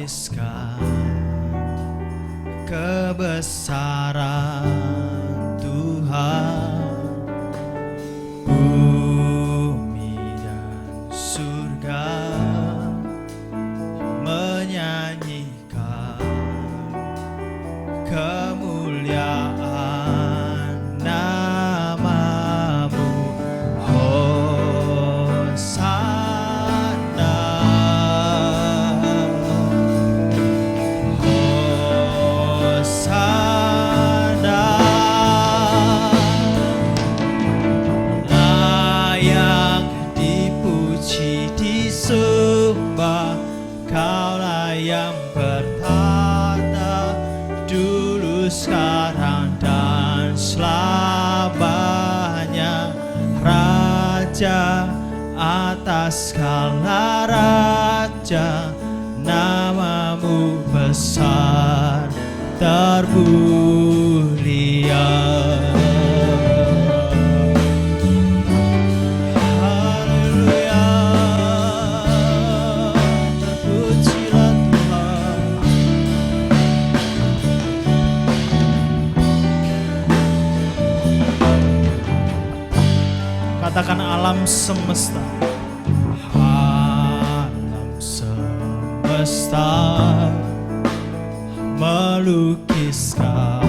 melukiskan kebesaran Tuhan. Bumi dan surga menyanyikan kemuliaan namamu. Hosana, Hosana, layak dipuji disembah. Kaulah yang bertata dulu, sekarang, dan selamanya. Raja atas segala raja, namamu besar termulia. Haleluya, terpujilah Tuhan. Katakan alam semesta. Alam semesta melukiskan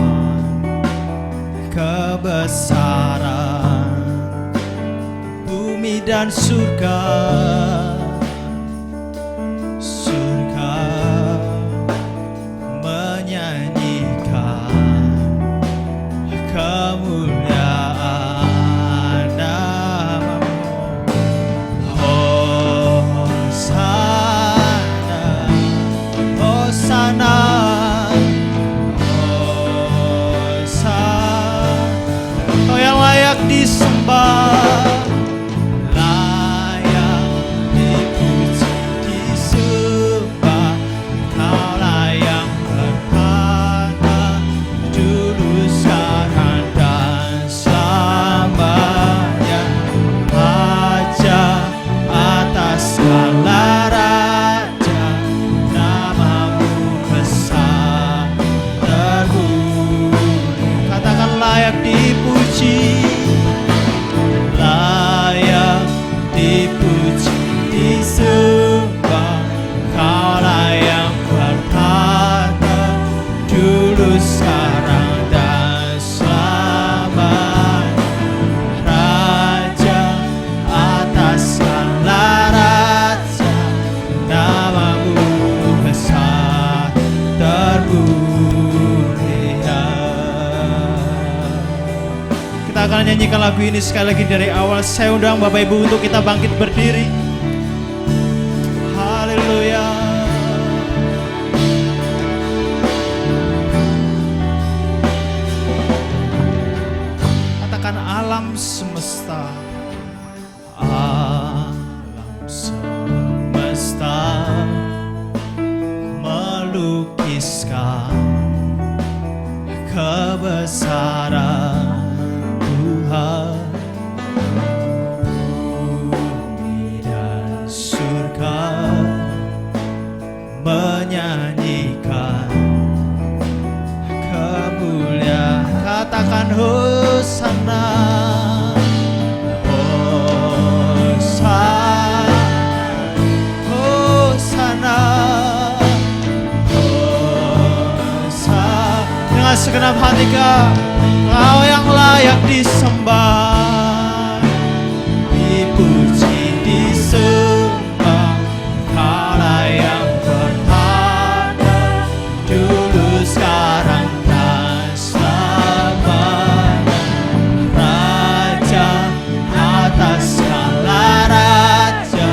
kebesaran bumi dan surga. Surga menyanyikan kemuliaan namamu. Hosana, Hosana, Kau yang layak disembah, layak dipuji disembah. Kaulah yang bertata dulu, sekarang, dan selamanya. Raja atas segala raja, namamu besar termulia. Katakan layak dipuji, layak dipuji disembah. Kaulah yang bertata dulu, sekarang, dan selamanya. Raja atas segala raja, namamu besar termulia. Kita akan nyanyikan lagu ini sekali lagi dari awal. Saya undang Bapak Ibu untuk kita bangkit berdiri. Haleluya. Katakan alam semesta. Alam semesta melukiskan kebesaran Tuhan. Bumi dan surga menyanyikan kemuliaan. Katakan Hosana, Hosana, Hosana, Hosana. Dengan segenap hati Kau yang layak disembah, dipuji disembah. Kaulah yang bertata dulu, sekarang, dan selamanya. Raja atas segala raja,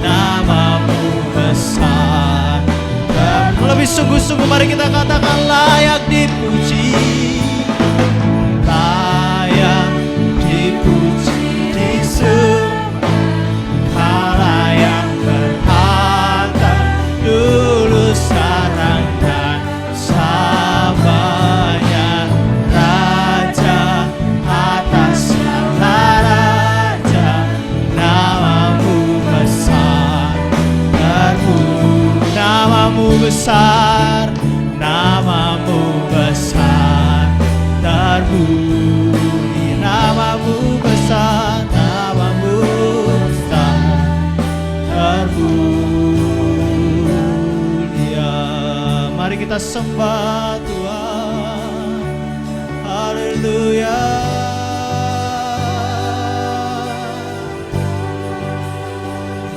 namamu besar. Dan lebih sungguh-sungguh mari kita katakan layak dipuji, layak dipuji disembah. Kaulah yang bertata dulu, sekarang, dan selamanya. Raja atas segala raja, namamu besar termulia. Namamu besar, namamu besar, terpuji. Namamu besar, namamu besar, termulia. Mari kita sembah Tuhan. Haleluya.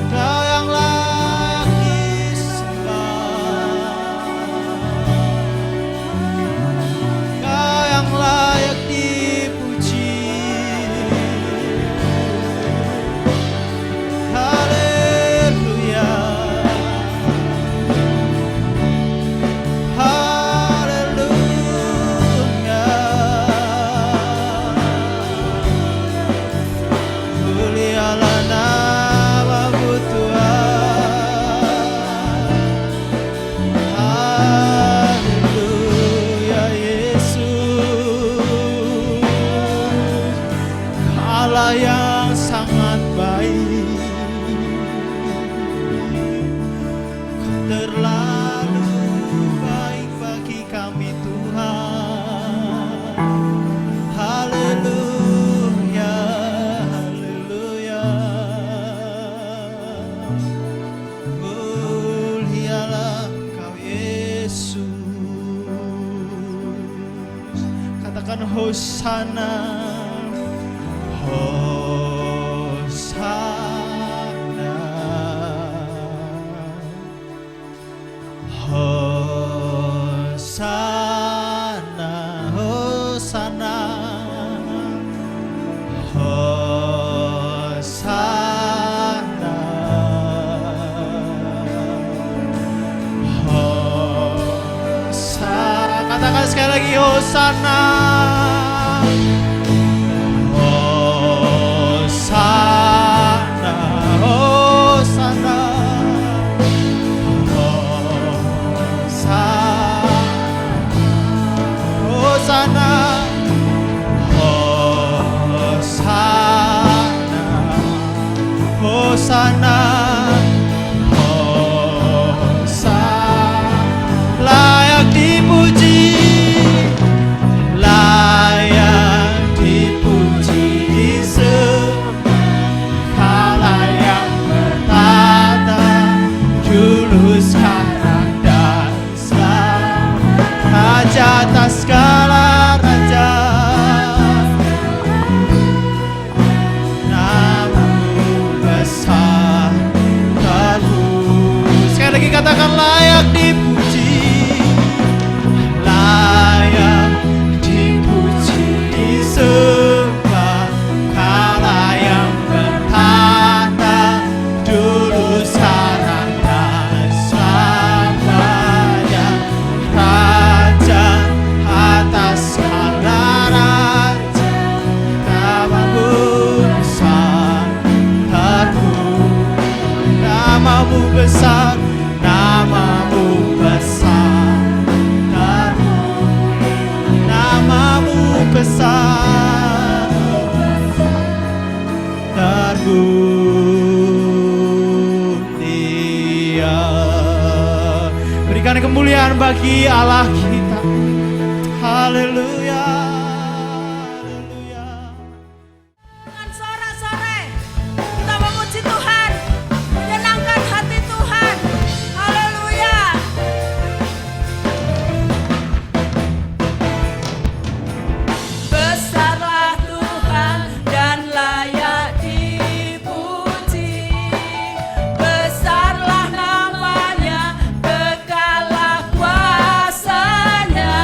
Kau yang layak disembah, Kau yang layak dipuji. Haleluya. Haleluya. Mulialah namamu Tuhan. Haleluya Yesus. Allah yang sangat baik, terlalu baik bagi kami Tuhan. Haleluya, haleluya. Mulialah Engkau Yesus. Katakan Hosana, Hosana, Hosana, Hosana, Hosana, Hosana. Katakan sekali lagi Hosana. Hosana, Hosana, Hosana, Hosana, Hosana, Hosana. Layak dipuji, layak dipuji, disembah yang bertata dulu, sekarang dan selalu, Raja atas segala raja. Namamu besar, terpuji. Sekali lagi katakan layak dipuji, layak dipuji, disembah Kala yang bertata dulu, sekarang dan selamanya, Raja atas segala raja. Namamu besar, terpuji. Namamu besar, namamu besar, terpuji. Namamu besar, termulia. Berikan kemuliaan bagi Allah kita. Haleluya, haleluya. Dengan sorak-sorai kita memuji Tuhan, menyenangkan hati Tuhan. Haleluya. Besarlah Tuhan dan layak dipuji. Besarlah namanya, kekallah kuasanya.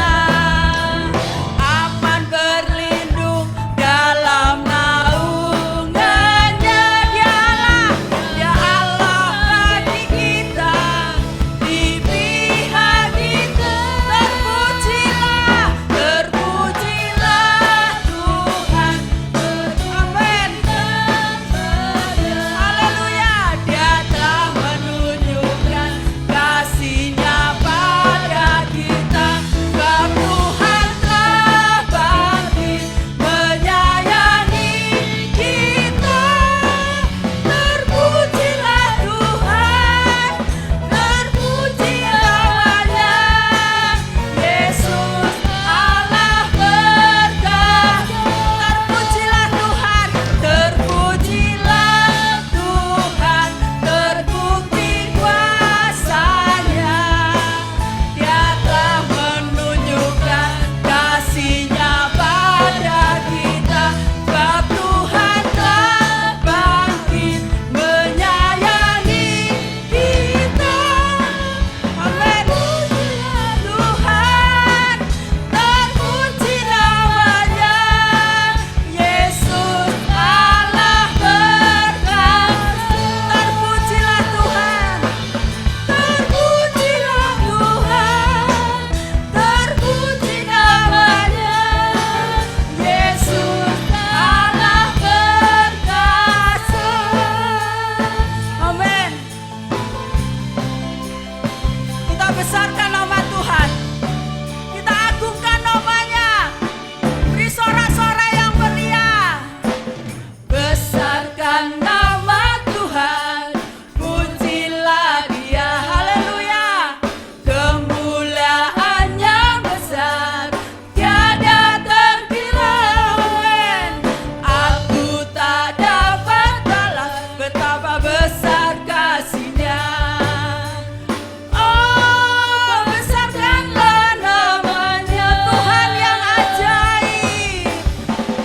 besarkan nama Tuhan. Kita agungkan namanya. Beri sorak-sorai yang meriah. Besarkan nama Tuhan, pujilah Dia, haleluya. Kemuliaannya besar, tiada terkira. Aku tak dapat balas betapa besar kasih-Nya. Oh, besarkanlah namanya, Tuhan yang ajaib,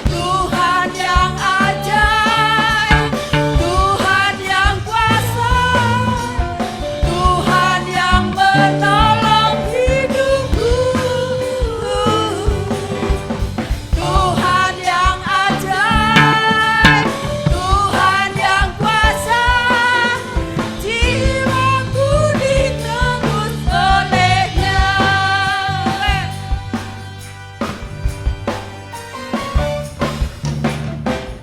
Tuhan yang ajaib, Tuhan yang kuasa, Tuhan yang menolong hidupku, Tuhan yang ajaib, Tuhan yang kuasa, jiwaku ditebus oleh-Nya.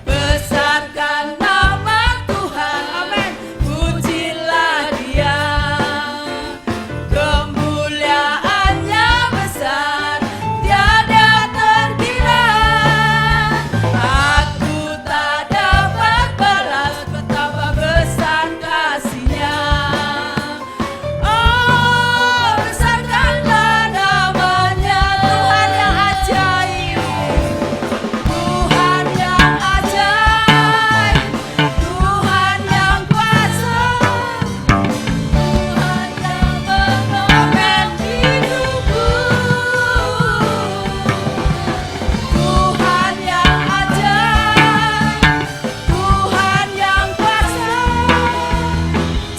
Besarkan nama Tuhan, amin. Pujilah Dia, kemuliaannya besar, tiada terkira. Aku tak dapat balas betapa besar kasih-Nya. Oh, besarkanlah namanya, Tuhan yang ajaib, Tuhan yang ajaib, Tuhan yang kuasa, Tuhan yang menolong hidupku, Tuhan yang ajaib, Tuhan yang kuasa,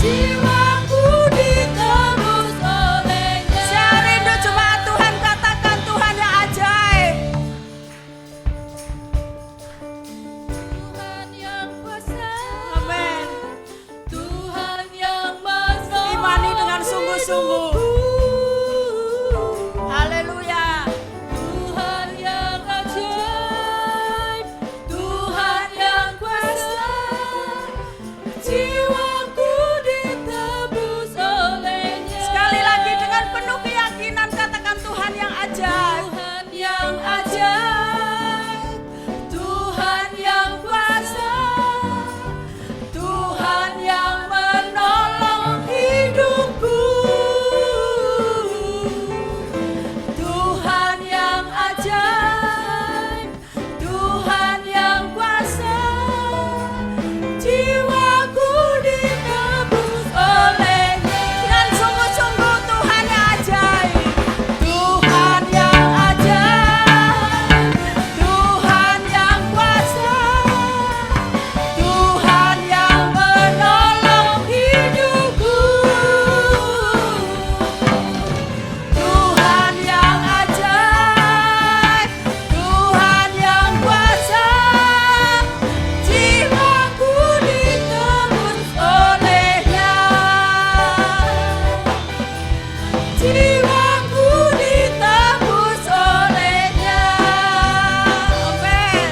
jiwaku ditebus oleh-Nya. Saya rindu jemaat Tuhan, katakan Tuhan yang ajaib, Tuhan yang kuasa, amin. Tuhan yang menolong, imani dengan sungguh-sungguh, haleluya. Tuhan yang ajaib, Tuhan yang kuasa, jiwaku ditebus oleh-Nya. Sekali lagi dengan penuh keyakinan katakan Tuhan yang ajaib, Tuhan yang ajaib, Tuhan yang kuasa, Tuhan yang menolong hidupku, Tuhan yang ajaib, Tuhan yang kuasa, jiwaku ditebus oleh-Nya. Dengan sungguh-sungguh Tuhan yang ajaib, Tuhan yang ajaib, Tuhan yang kuasa, Tuhan yang menolong hidupku, Tuhan yang ajaib, Tuhan yang kuasa, jiwaku ditebus oleh-Nya, jiwaku ditebus oleh-Nya, amin.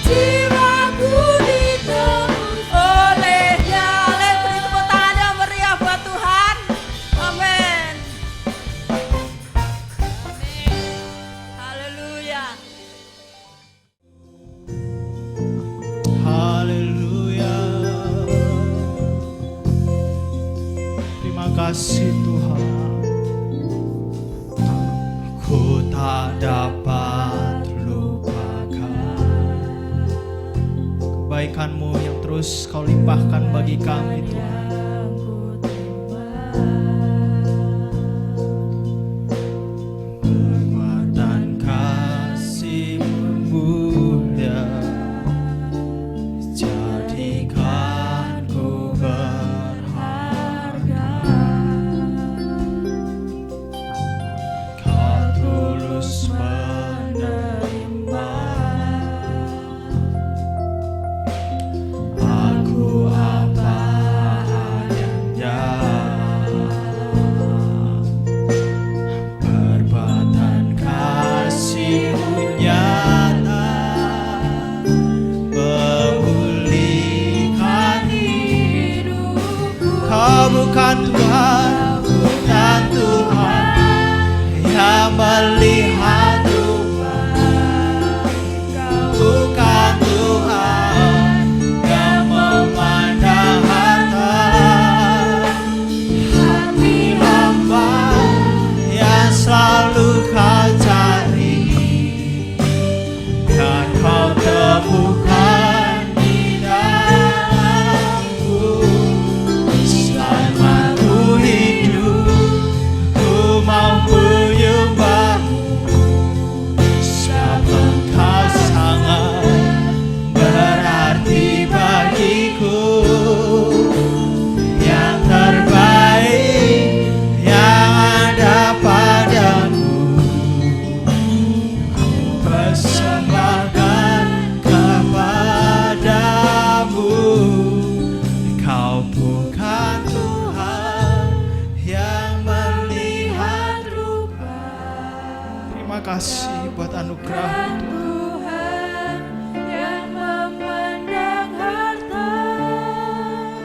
Jiwaku ditebus oleh-Nya. Beri tepuk tangan yang meriah buat Tuhan, amin. Haleluya. Haleluya. Terima kasih Tuhan. Ku tak dapat lupakan kebaikan-Mu yang terus Kau limpahkan bagi kami Tuhan. Kekuatan kasih-Mu mulia, jadikan ku berharga. Kau tulus menerima aku apa adanya. Perbuatan kasih-Mu nyata, memulihkan hidupku. Kau bukan Tuhan, bukan Tuhan. melihat Tuhan. Bukan Tuhan yang memandang harta, hati hamba yang selalu kau cari, dan kau temukan di dalamku. Selama ku hidup, ku mau menyembahmu, sebab Engkau sangat berarti bagiku. Yang terbaik yang ada padamu, ku persembahkan kepadamu. Kau bukan Tuhan yang melihat rupa. Terima kasih buat anugerah Tuhan yang memandang harta,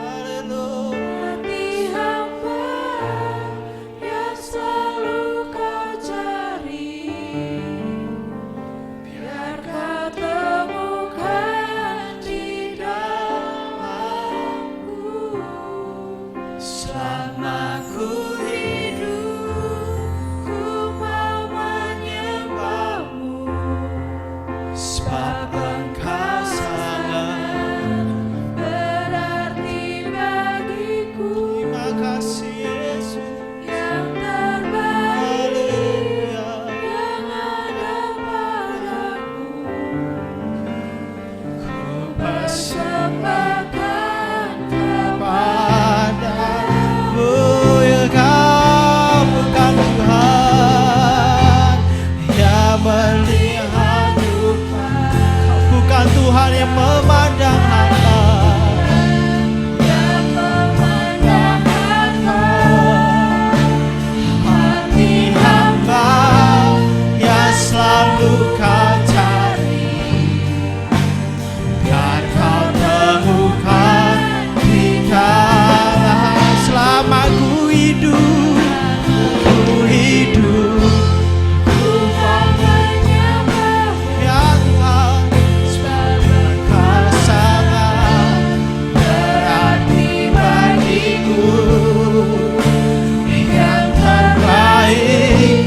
Haleluya. hati hamba yang selalu kau cari, biar kau temukan di dalamku. Selama ku Hidup, ku mau menyembahmu, sebab Engkau sangat berarti bagiku. terima kasih Yesus. Yang terbaik Haleluya. yang ada padaku, Ku persembahkan padamu, ya Kau bukan Tuhan yang melihat rupa. Kau bukan Tuhan yang memandang harta, yang memandang harta, hati hamba yang selalu kau cari, biar kau temukan di dalam. Selama ku hidup, ku mau menyembahmu, ya Tuhan, sebab Engkau sangat berarti bagiku. Yang terbaik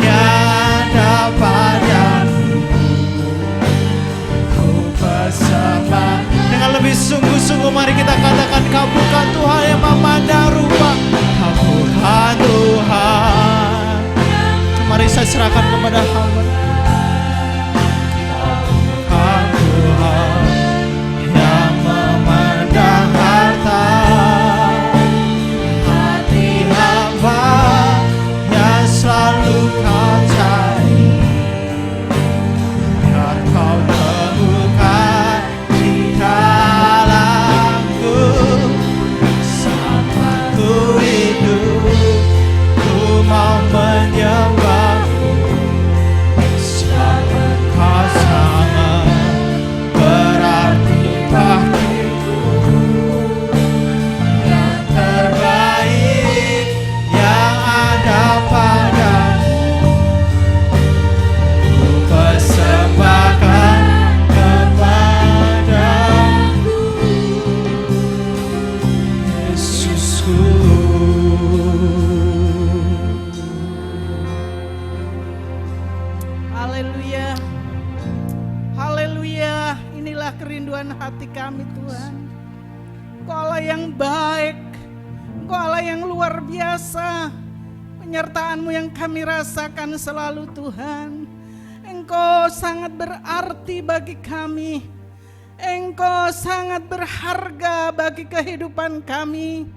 yang ada padamu, ku persembahkan. Dengan lebih sungguh-sungguh mari kita katakan, Kau bukan Tuhan yang memandang rupa, Kau bukan Tuhan. Mari saya serahkan kepada hamba. Kau bukan Tuhan yang memandang harta, hati hamba yang selalu kau cari, biar kau temukan di dalamku. Selama ku hidup, ku mau menyembahmu, sebab Engkau sangat berarti bagiku. Yang terbaik yang ada padamu, ku persembahkan kepadamu, Yesusku. Haleluya. Haleluya. Inilah kerinduan hati kami Tuhan. Engkau Allah yang baik. Engkau Allah yang luar biasa. Penyertaan-Mu yang kami rasakan selalu Tuhan. Engkau sangat berarti bagi kami. Engkau sangat berharga bagi kehidupan kami.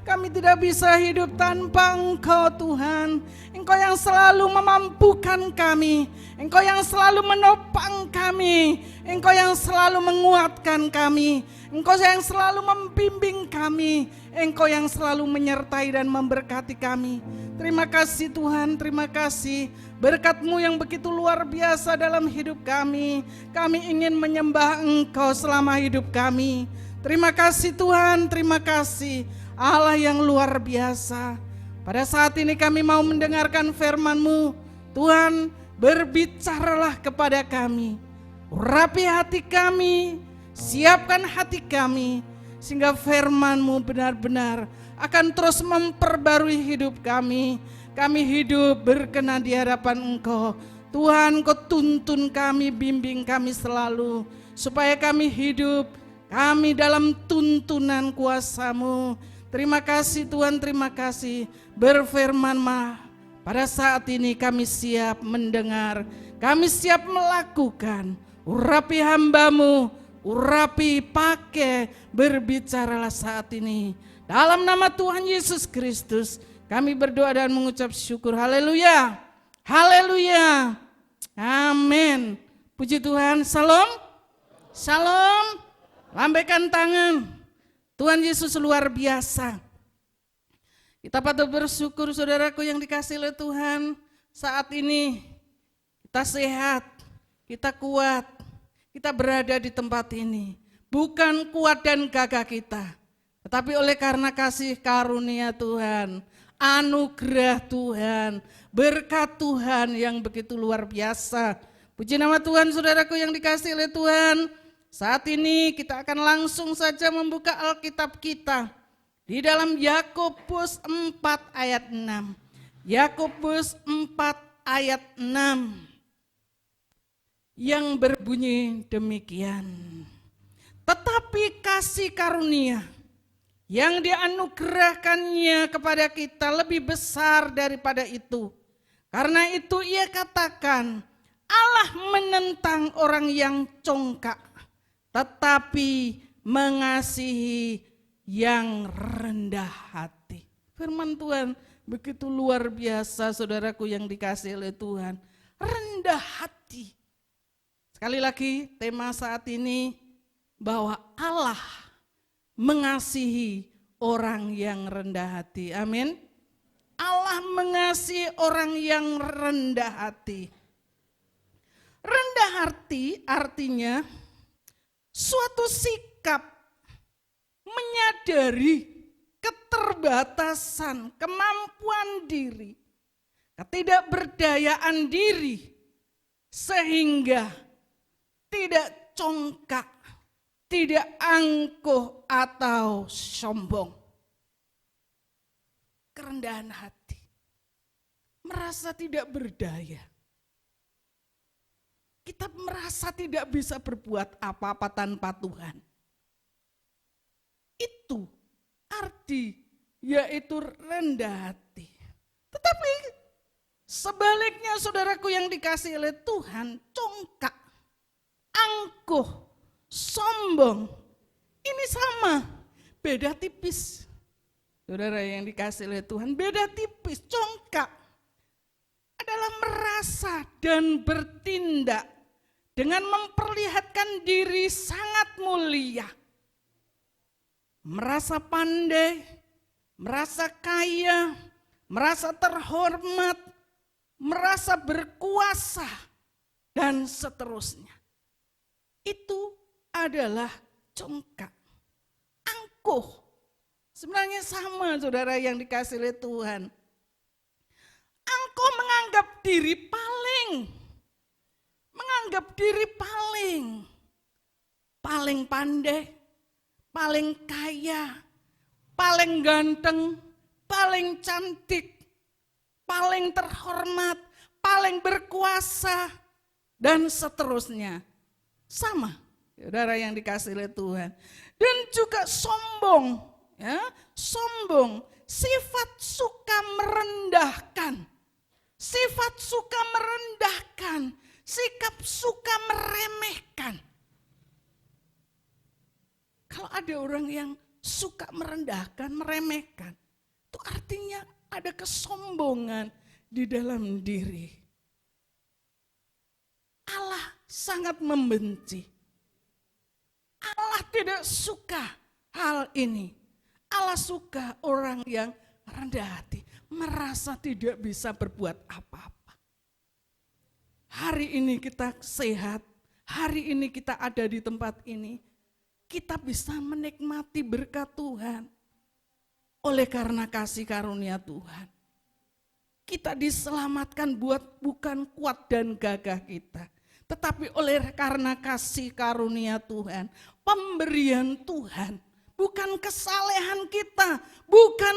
Kami tidak bisa hidup tanpa Engkau Tuhan. Engkau yang selalu memampukan kami. Engkau yang selalu menopang kami. Engkau yang selalu menguatkan kami. Engkau yang selalu membimbing kami. Engkau yang selalu menyertai dan memberkati kami. Terima kasih Tuhan, terima kasih. Berkat-Mu yang begitu luar biasa dalam hidup kami. Kami ingin menyembah Engkau selama hidup kami. Terima kasih Tuhan, terima kasih. Allah yang luar biasa. Pada saat ini kami mau mendengarkan firman-Mu. Tuhan, berbicaralah kepada kami. Urapi hati kami, siapkan hati kami, sehingga firman-Mu benar-benar akan terus memperbarui hidup kami. Kami hidup berkenan di hadapan Engkau. Tuhan, Kau tuntun kami, bimbing kami selalu, supaya kami hidup, kami dalam tuntunan kuasa-Mu. Terima kasih Tuhan, terima kasih. Berfirman-Mah, pada saat ini kami siap mendengar, kami siap melakukan. Urapi hamba-Mu, urapi, pakai, berbicaralah saat ini. Dalam nama Tuhan Yesus Kristus, kami berdoa dan mengucap syukur. Haleluya, haleluya, amin. Puji Tuhan, salam, salam. Lambaikan tangan. Tuhan Yesus luar biasa. Kita patut bersyukur saudaraku yang dikasihi oleh Tuhan. Saat ini kita sehat, kita kuat, kita berada di tempat ini. Bukan kuat dan gagah kita, tetapi oleh karena kasih karunia Tuhan, anugerah Tuhan, berkat Tuhan yang begitu luar biasa. Puji nama Tuhan saudaraku yang dikasihi oleh Tuhan. Saat ini kita akan langsung saja membuka Alkitab kita di dalam Yakobus 4 ayat 6. Yakobus 4 ayat 6 yang berbunyi demikian. Tetapi kasih karunia yang dianugerahkannya kepada kita lebih besar daripada itu. Karena itu ia katakan, Allah menentang orang yang congkak, tetapi mengasihi yang rendah hati. Firman Tuhan begitu luar biasa saudaraku yang dikasihi oleh Tuhan. Rendah hati. Sekali lagi tema saat ini bahwa Allah mengasihi orang yang rendah hati. Amin. Allah mengasihi orang yang rendah hati. Rendah hati artinya suatu sikap menyadari keterbatasan, kemampuan diri, ketidakberdayaan diri, sehingga tidak congkak, tidak angkuh atau sombong. Kerendahan hati, merasa tidak berdaya. Kita merasa tidak bisa berbuat apa-apa tanpa Tuhan. Itu arti yaitu rendah hati. Tetapi sebaliknya saudaraku yang dikasihi oleh Tuhan, congkak, angkuh, sombong. Ini sama, beda tipis. Saudara yang dikasihi oleh Tuhan, beda tipis. Congkak adalah merasa dan bertindak dengan memperlihatkan diri sangat mulia. Merasa pandai, merasa kaya, merasa terhormat, merasa berkuasa, dan seterusnya. Itu adalah congkak. Angkuh, sebenarnya sama saudara yang dikasihi oleh Tuhan. Angkuh menganggap diri paling pandai, paling kaya, paling ganteng, paling cantik, paling terhormat, paling berkuasa, dan seterusnya. Sama, saudara yang dikasihi oleh Tuhan. Dan juga sombong, ya, sombong, sifat suka merendahkan, sikap suka meremehkan. Kalau ada orang yang suka merendahkan, meremehkan, itu artinya ada kesombongan di dalam diri. Allah sangat membenci. Allah tidak suka hal ini. Allah suka orang yang rendah hati, merasa tidak bisa berbuat apa-apa. Hari ini kita sehat, hari ini kita ada di tempat ini, kita bisa menikmati berkat Tuhan oleh karena kasih karunia Tuhan. Kita diselamatkan bukan kuat dan gagah kita, tetapi oleh karena kasih karunia Tuhan, pemberian Tuhan, bukan kesalehan kita, bukan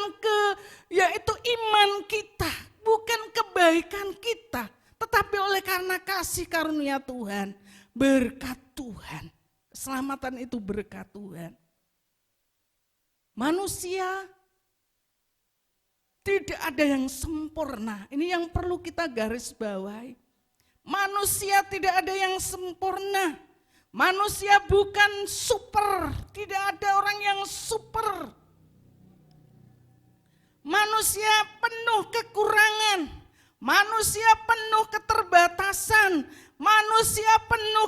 yaitu iman kita, bukan kebaikan kita, tetapi oleh karena kasih karunia Tuhan, berkat Tuhan. Keselamatan itu berkat Tuhan. Manusia tidak ada yang sempurna. Ini yang perlu kita garis bawahi. Manusia tidak ada yang sempurna. Manusia bukan super. Tidak ada orang yang super. Manusia penuh kekurangan. Manusia penuh keterbatasan. Manusia penuh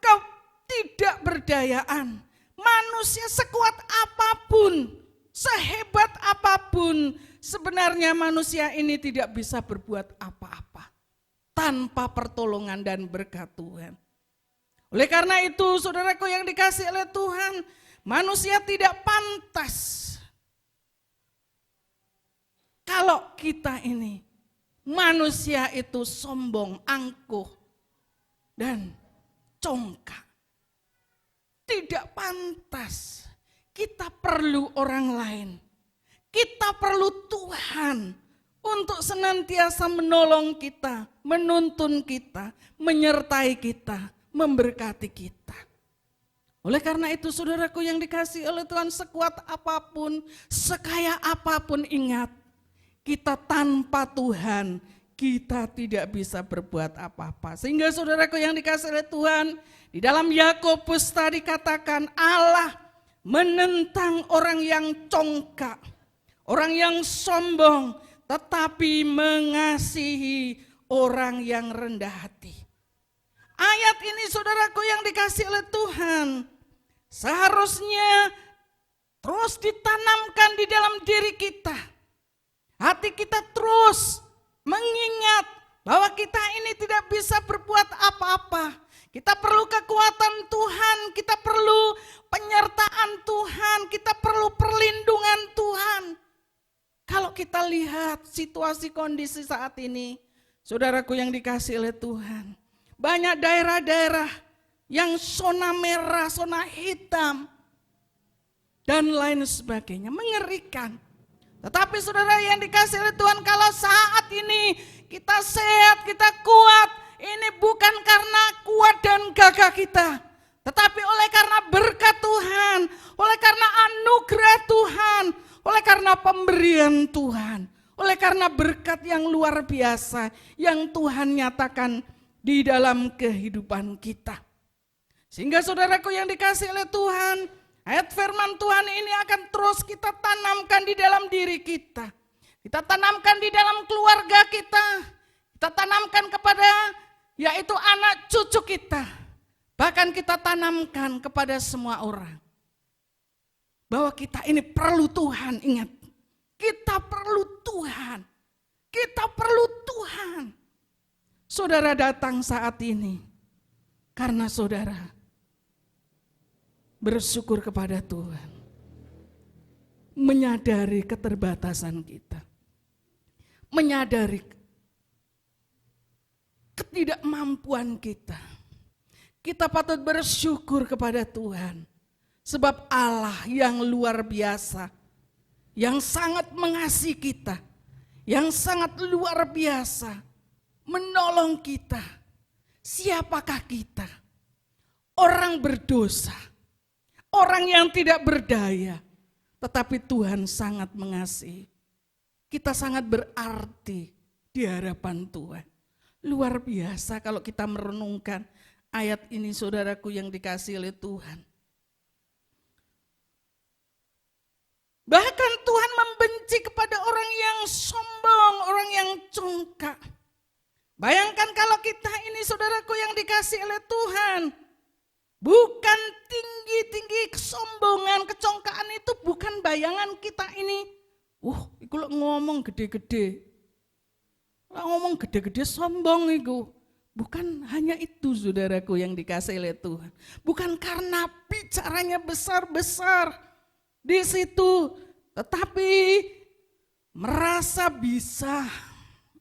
ketidakberdayaan. Manusia sekuat apapun, sehebat apapun, sebenarnya manusia ini tidak bisa berbuat apa-apa tanpa pertolongan dan berkat Tuhan. Oleh karena itu, saudaraku yang dikasihi oleh Tuhan, manusia tidak pantas kalau kita ini, manusia itu sombong, angkuh, dan congkak. Tidak pantas. Kita perlu orang lain. Kita perlu Tuhan untuk senantiasa menolong kita, menuntun kita, menyertai kita, memberkati kita. Oleh karena itu saudaraku yang dikasihi oleh Tuhan, sekuat apapun, sekaya apapun, ingat, kita tanpa Tuhan, kita tidak bisa berbuat apa-apa. Sehingga saudaraku yang dikasihi oleh Tuhan, di dalam Yakobus tadi katakan Allah menentang orang yang congkak, orang yang sombong, tetapi mengasihi orang yang rendah hati. Ayat ini saudaraku yang dikasihi oleh Tuhan, seharusnya terus ditanamkan di dalam diri kita. Hati kita terus mengingat bahwa kita ini tidak bisa berbuat apa-apa. Kita perlu kekuatan Tuhan, kita perlu penyertaan Tuhan, kita perlu perlindungan Tuhan. Kalau kita lihat situasi kondisi saat ini, saudaraku yang dikasihi oleh Tuhan, banyak daerah-daerah yang zona merah, zona hitam, dan lain sebagainya, mengerikan. Tetapi saudara yang dikasihi oleh Tuhan, kalau saat ini kita sehat, kita kuat, ini bukan karena kuat dan gagah kita, tetapi oleh karena berkat Tuhan, oleh karena anugerah Tuhan, oleh karena pemberian Tuhan, oleh karena berkat yang luar biasa yang Tuhan nyatakan di dalam kehidupan kita. Sehingga saudaraku yang dikasihi oleh Tuhan, ayat firman Tuhan ini akan terus kita tanamkan di dalam diri kita. Kita tanamkan di dalam keluarga kita. Kita tanamkan kepada yaitu anak cucu kita. Bahkan kita tanamkan kepada semua orang. Bahwa kita ini perlu Tuhan, ingat. Kita perlu Tuhan. Kita perlu Tuhan. Saudara datang saat ini karena saudara bersyukur kepada Tuhan. Menyadari keterbatasan kita. Menyadari ketidakmampuan kita. Kita patut bersyukur kepada Tuhan. Sebab Allah yang luar biasa, yang sangat mengasihi kita, yang sangat luar biasa, menolong kita. Siapakah kita? Orang berdosa, orang yang tidak berdaya, tetapi Tuhan sangat mengasihi. Kita sangat berarti di hadapan Tuhan. Luar biasa kalau kita merenungkan ayat ini saudaraku yang dikasihi oleh Tuhan. Bahkan Tuhan membenci kepada orang yang sombong, orang yang congkak. Bayangkan kalau kita ini saudaraku yang dikasihi oleh Tuhan. Bukan tinggi-tinggi kesombongan, kecongkaan itu bukan bayangan kita ini. Iku ngomong gede-gede. Ngomong gede-gede sombong itu. Bukan hanya itu saudaraku yang dikasihi oleh Tuhan. Bukan karena bicaranya besar-besar di situ. Tetapi merasa bisa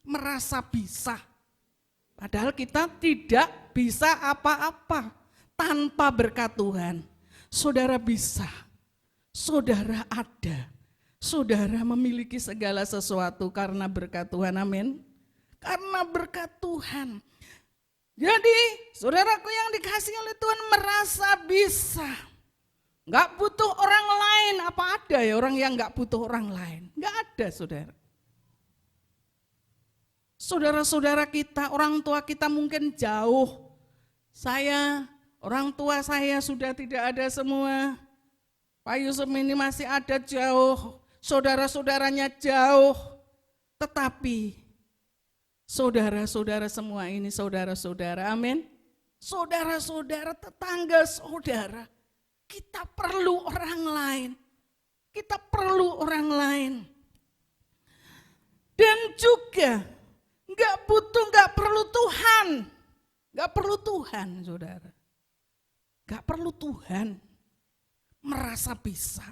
merasa bisa. Padahal kita tidak bisa apa-apa tanpa berkat Tuhan. Saudara bisa, saudara ada, saudara memiliki segala sesuatu karena berkat Tuhan, amin. Karena berkat Tuhan. Jadi saudaraku yang dikasihi oleh Tuhan merasa bisa. Gak butuh orang lain, apa ada ya orang yang gak butuh orang lain? Gak ada saudara. Saudara-saudara kita, orang tua kita mungkin jauh. Orang tua saya sudah tidak ada semua. Pak Yusuf ini masih ada jauh, saudara-saudaranya jauh. Tetapi saudara-saudara semua ini saudara-saudara, amin. Saudara-saudara, tetangga saudara. Kita perlu orang lain. Kita perlu orang lain. Dan juga gak perlu Tuhan. Gak perlu Tuhan, saudara. Gak perlu Tuhan. Merasa bisa.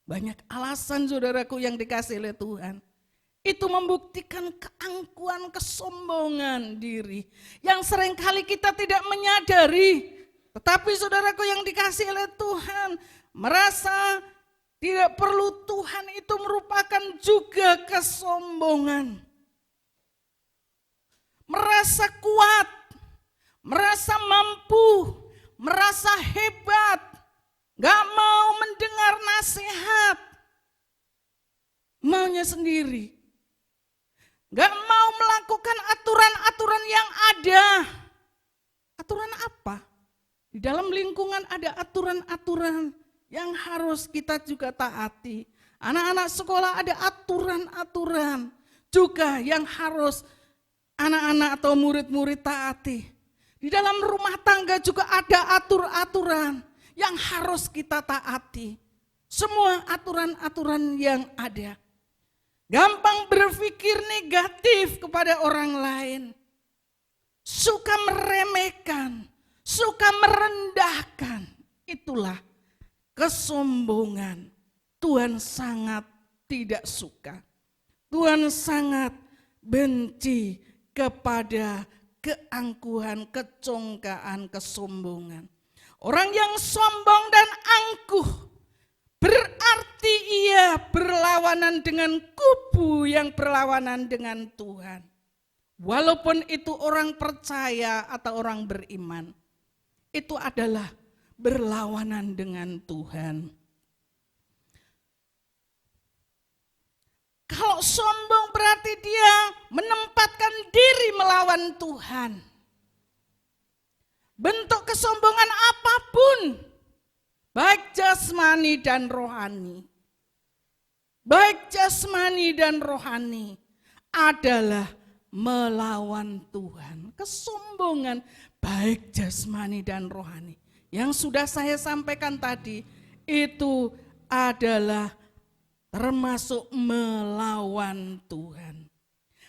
Banyak alasan saudaraku yang dikasih oleh Tuhan. Itu membuktikan keangkuhan, kesombongan diri. Yang seringkali kita tidak menyadari. Tetapi saudaraku yang dikasih oleh Tuhan, merasa tidak perlu Tuhan itu merupakan juga kesombongan. Merasa kuat, merasa mampu, merasa hebat, gak mau mendengar nasihat, maunya sendiri. Gak mau melakukan aturan-aturan yang ada. Aturan apa? Di dalam lingkungan ada aturan-aturan yang harus kita juga taati. Anak-anak sekolah ada aturan-aturan juga yang harus anak-anak atau murid-murid taati. Di dalam rumah tangga juga ada aturan yang harus kita taati. Semua aturan-aturan yang ada. Gampang berpikir negatif kepada orang lain. Suka meremehkan, suka merendahkan. Itulah kesombongan. Tuhan sangat tidak suka. Tuhan sangat benci kepada keangkuhan, kecongkaan, kesombongan. Orang yang sombong dan angkuh berarti ia berlawanan dengan kubu yang berlawanan dengan Tuhan. Walaupun itu orang percaya atau orang beriman, itu adalah berlawanan dengan Tuhan. Kalau sombong berarti dia menempatkan diri melawan Tuhan. Bentuk kesombongan apapun, baik jasmani dan rohani, adalah melawan Tuhan. Kesombongan baik jasmani dan rohani. Yang sudah saya sampaikan tadi itu adalah termasuk melawan Tuhan.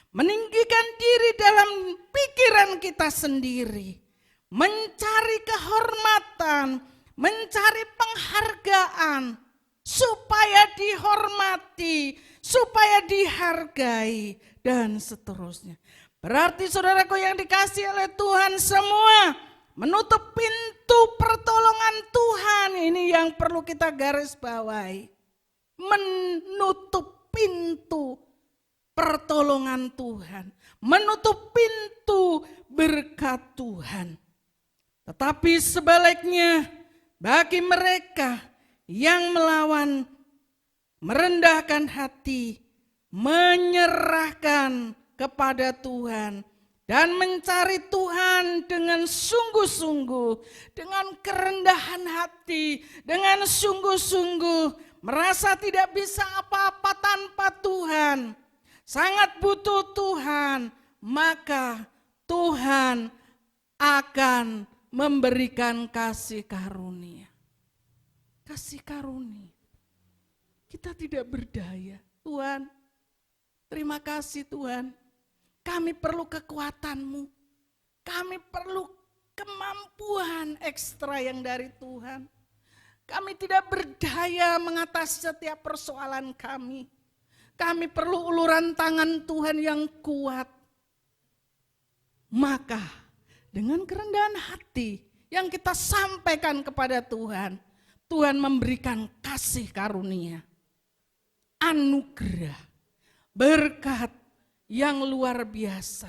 Meninggikan diri dalam pikiran kita sendiri. Mencari kehormatan, mencari penghargaan. Supaya dihormati, supaya dihargai dan seterusnya. Berarti saudaraku yang dikasih oleh Tuhan semua menutup pintu pertolongan Tuhan. Ini yang perlu kita garis bawahi. Menutup pintu pertolongan Tuhan. Menutup pintu berkat Tuhan. Tetapi sebaliknya bagi mereka yang melawan, merendahkan hati, menyerahkan kepada Tuhan, dan mencari Tuhan dengan sungguh-sungguh, dengan kerendahan hati, dengan sungguh-sungguh, merasa tidak bisa apa-apa tanpa Tuhan, sangat butuh Tuhan, maka Tuhan akan memberikan kasih karunia. Kasih karunia. Kita tidak berdaya. Tuhan, terima kasih Tuhan. Kami perlu kekuatan-Mu. Kami perlu kemampuan ekstra yang dari Tuhan. Kami tidak berdaya mengatasi setiap persoalan kami. Kami perlu uluran tangan Tuhan yang kuat. Maka dengan kerendahan hati yang kita sampaikan kepada Tuhan, Tuhan memberikan kasih karunia, anugerah, berkat yang luar biasa.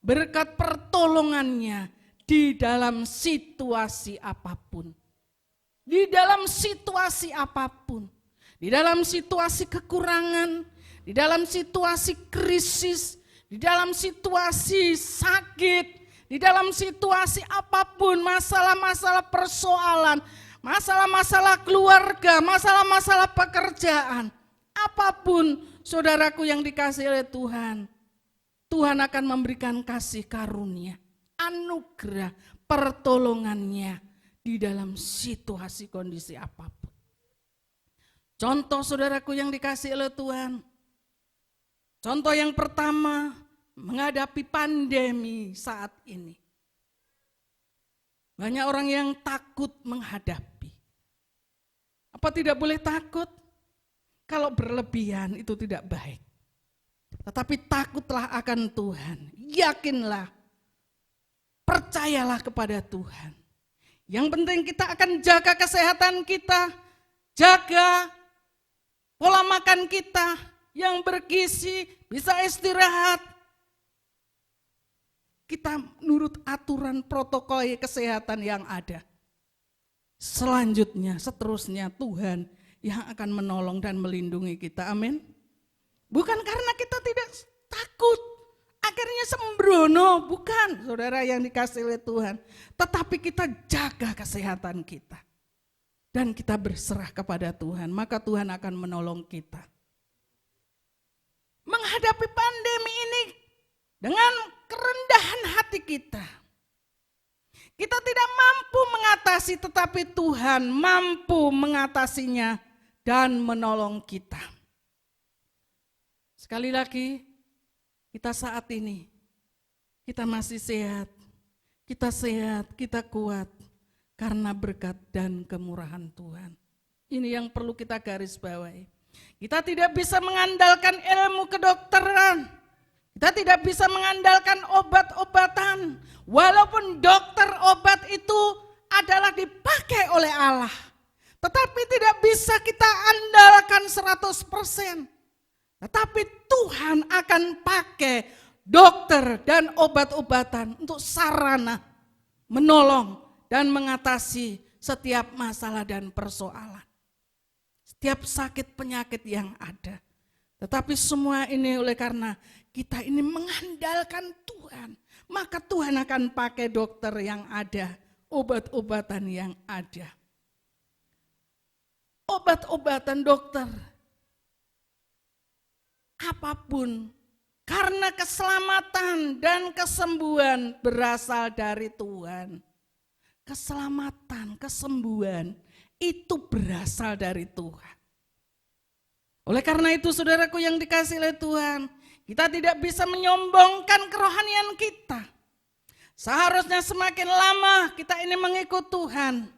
Berkat pertolongannya di dalam situasi apapun. Di dalam situasi apapun. Di dalam situasi kekurangan, di dalam situasi krisis, di dalam situasi sakit, di dalam situasi apapun, masalah-masalah persoalan, masalah-masalah keluarga, masalah-masalah pekerjaan, apapun saudaraku yang dikasihi oleh Tuhan, Tuhan akan memberikan kasih karunia, anugerah, pertolongannya di dalam situasi kondisi apapun. Contoh saudaraku yang dikasihi oleh Tuhan, contoh yang pertama menghadapi pandemi saat ini. Banyak orang yang takut menghadapi. Apa tidak boleh takut? Kalau berlebihan itu tidak baik. Tetapi takutlah akan Tuhan, yakinlah, percayalah kepada Tuhan. Yang penting kita akan jaga kesehatan kita, jaga pola makan kita yang bergizi, bisa istirahat. Kita nurut aturan protokol kesehatan yang ada. Selanjutnya, seterusnya Tuhan yang akan menolong dan melindungi kita. Amin. Bukan karena kita tidak takut, akhirnya sembrono, bukan saudara yang dikasihi oleh Tuhan. Tetapi kita jaga kesehatan kita. Dan kita berserah kepada Tuhan, maka Tuhan akan menolong kita. Menghadapi pandemi ini dengan kerendahan hati kita. Kita tidak mampu mengatasi, tetapi Tuhan mampu mengatasinya dan menolong kita. Sekali lagi, kita saat ini, kita masih sehat, kita kuat. Karena berkat dan kemurahan Tuhan. Ini yang perlu kita garis bawahi. Kita tidak bisa mengandalkan ilmu kedokteran. Kita tidak bisa mengandalkan obat-obatan. Walaupun dokter obat itu adalah dipakai oleh Allah. Tetapi tidak bisa kita andalkan 100%. Tetapi Tuhan akan pakai dokter dan obat-obatan untuk sarana menolong dan mengatasi setiap masalah dan persoalan. Setiap sakit penyakit yang ada. Tetapi semua ini oleh karena kita ini mengandalkan Tuhan. Maka Tuhan akan pakai dokter yang ada, obat-obatan yang ada. Obat-obatan dokter. Apapun. Karena keselamatan dan kesembuhan berasal dari Tuhan. Keselamatan, kesembuhan itu berasal dari Tuhan. Oleh karena itu saudaraku yang dikasihi oleh Tuhan, kita tidak bisa menyombongkan kerohanian kita. Seharusnya semakin lama kita ini mengikut Tuhan,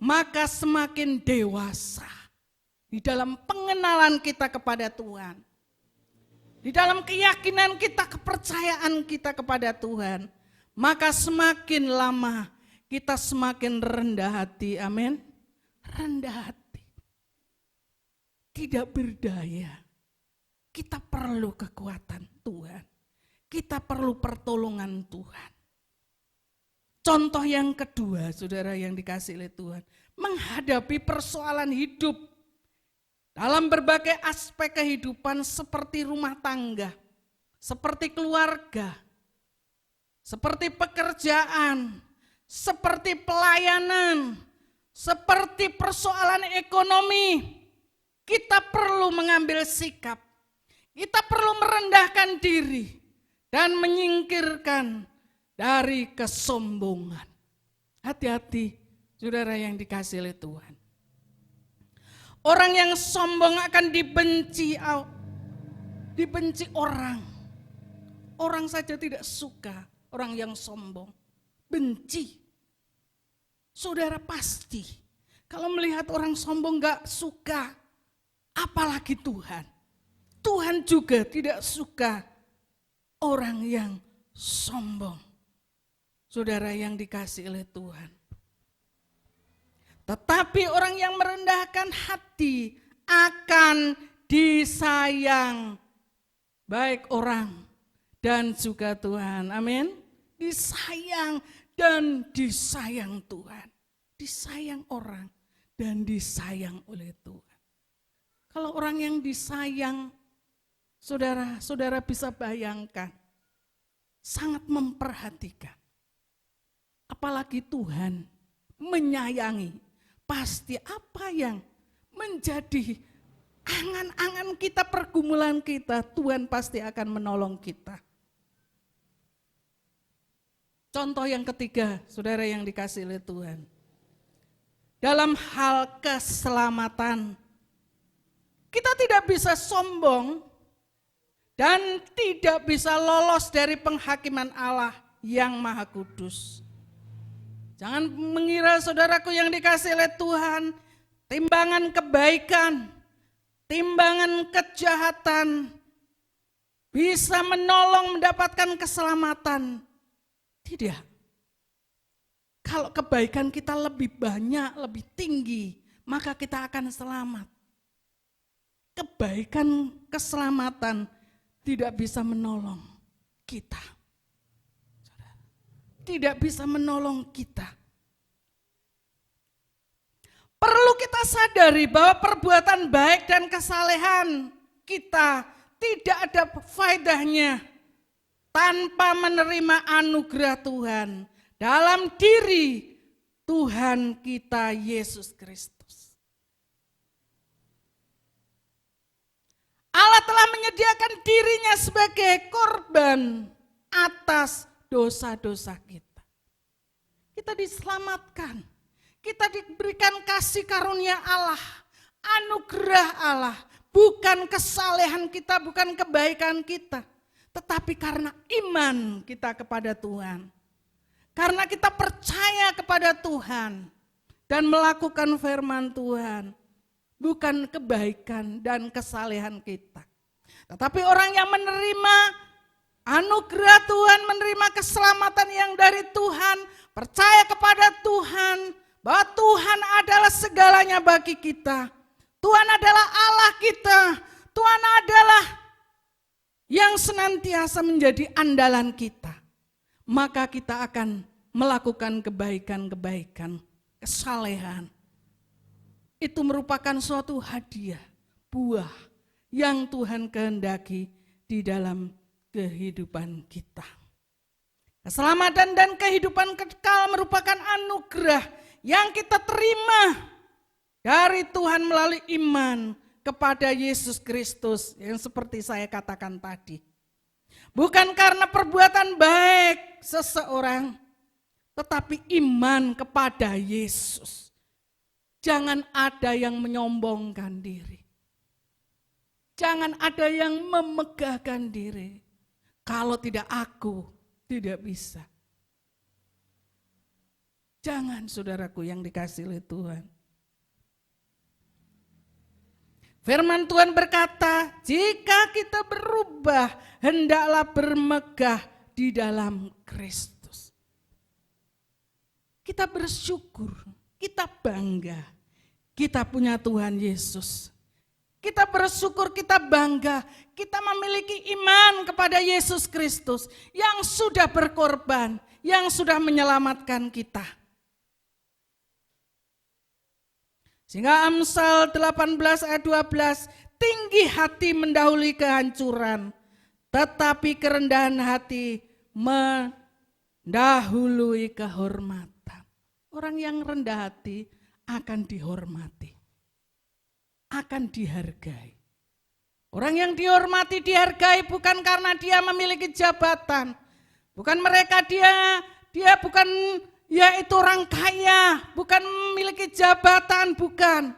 maka semakin dewasa di dalam pengenalan kita kepada Tuhan. Di dalam keyakinan kita, kepercayaan kita kepada Tuhan. Maka semakin lama kita semakin rendah hati, amin. Rendah hati. Tidak berdaya. Kita perlu kekuatan Tuhan. Kita perlu pertolongan Tuhan. Contoh yang kedua, saudara yang dikasihi oleh Tuhan. Menghadapi persoalan hidup. Dalam berbagai aspek kehidupan seperti rumah tangga. Seperti keluarga. Seperti pekerjaan, seperti pelayanan, seperti persoalan ekonomi, kita perlu mengambil sikap. Kita perlu merendahkan diri dan menyingkirkan dari kesombongan. Hati-hati, saudara yang dikasihi oleh Tuhan. Orang yang sombong akan dibenci orang. Orang saja tidak suka. Orang yang sombong, benci. Saudara pasti, kalau melihat orang sombong gak suka, apalagi Tuhan. Tuhan juga tidak suka orang yang sombong. Saudara yang dikasihi oleh Tuhan. Tetapi orang yang merendahkan hati akan disayang baik orang dan juga Tuhan. Amin. Disayang dan disayang Tuhan. Disayang orang dan disayang oleh Tuhan. Kalau orang yang disayang, saudara bisa bayangkan, sangat memperhatikan. Apalagi Tuhan menyayangi. Pasti apa yang menjadi angan-angan kita, pergumulan kita, Tuhan pasti akan menolong kita. Contoh yang ketiga, saudara yang dikasihi oleh Tuhan. Dalam hal keselamatan, kita tidak bisa sombong dan tidak bisa lolos dari penghakiman Allah yang Maha Kudus. Jangan mengira saudaraku yang dikasihi oleh Tuhan, timbangan kebaikan, timbangan kejahatan bisa menolong mendapatkan keselamatan. Tidak. Kalau kebaikan kita lebih banyak, lebih tinggi, maka kita akan selamat. Kebaikan, keselamatan tidak bisa menolong kita. Tidak bisa menolong kita. Perlu kita sadari bahwa perbuatan baik dan kesalehan kita tidak ada faedahnya tanpa menerima anugerah Tuhan dalam diri Tuhan kita Yesus Kristus. Allah telah menyediakan dirinya sebagai korban atas dosa-dosa kita. Kita diselamatkan. Kita diberikan kasih karunia Allah, anugerah Allah. Bukan kesalehan kita, bukan kebaikan kita. Tetapi karena iman kita kepada Tuhan. Karena kita percaya kepada Tuhan. Dan melakukan firman Tuhan. Bukan kebaikan dan kesalehan kita. Tetapi orang yang menerima anugerah Tuhan, menerima keselamatan yang dari Tuhan, percaya kepada Tuhan, bahwa Tuhan adalah segalanya bagi kita. Tuhan adalah Allah kita. Tuhan adalah yang senantiasa menjadi andalan kita. Maka kita akan melakukan kebaikan-kebaikan, kesalehan. Itu merupakan suatu hadiah, buah yang Tuhan kehendaki di dalam kehidupan kita. Keselamatan dan kehidupan kekal merupakan anugerah yang kita terima dari Tuhan melalui iman kepada Yesus Kristus yang seperti saya katakan tadi. Bukan karena perbuatan baik seseorang, tetapi iman kepada Yesus. Jangan ada yang menyombongkan diri. Jangan ada yang memegahkan diri. Kalau tidak aku, tidak bisa. Jangan saudaraku yang dikasihi oleh Tuhan. Firman Tuhan berkata, jika kita berubah, hendaklah bermegah di dalam Kristus. Kita bersyukur, kita bangga, kita punya Tuhan Yesus. Kita bersyukur, kita bangga, kita memiliki iman kepada Yesus Kristus yang sudah berkorban, yang sudah menyelamatkan kita. Sehingga Amsal 18 ayat 12, tinggi hati mendahului kehancuran, tetapi kerendahan hati mendahului kehormatan. Orang yang rendah hati akan dihormati, akan dihargai. Orang yang dihormati, dihargai bukan karena dia memiliki jabatan, bukan mereka dia bukan yaitu orang kaya, bukan memiliki jabatan, bukan.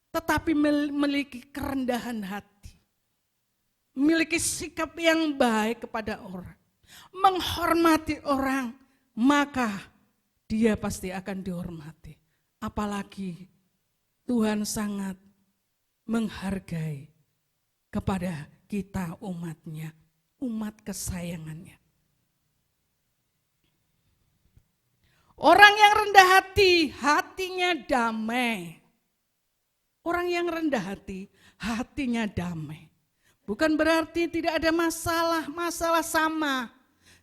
Tetapi memiliki kerendahan hati. Memiliki sikap yang baik kepada orang. Menghormati orang, maka dia pasti akan dihormati. Apalagi Tuhan sangat menghargai kepada kita umatnya, umat kesayangannya. Orang yang rendah hati, hatinya damai. Orang yang rendah hati, hatinya damai. Bukan berarti tidak ada masalah, masalah sama.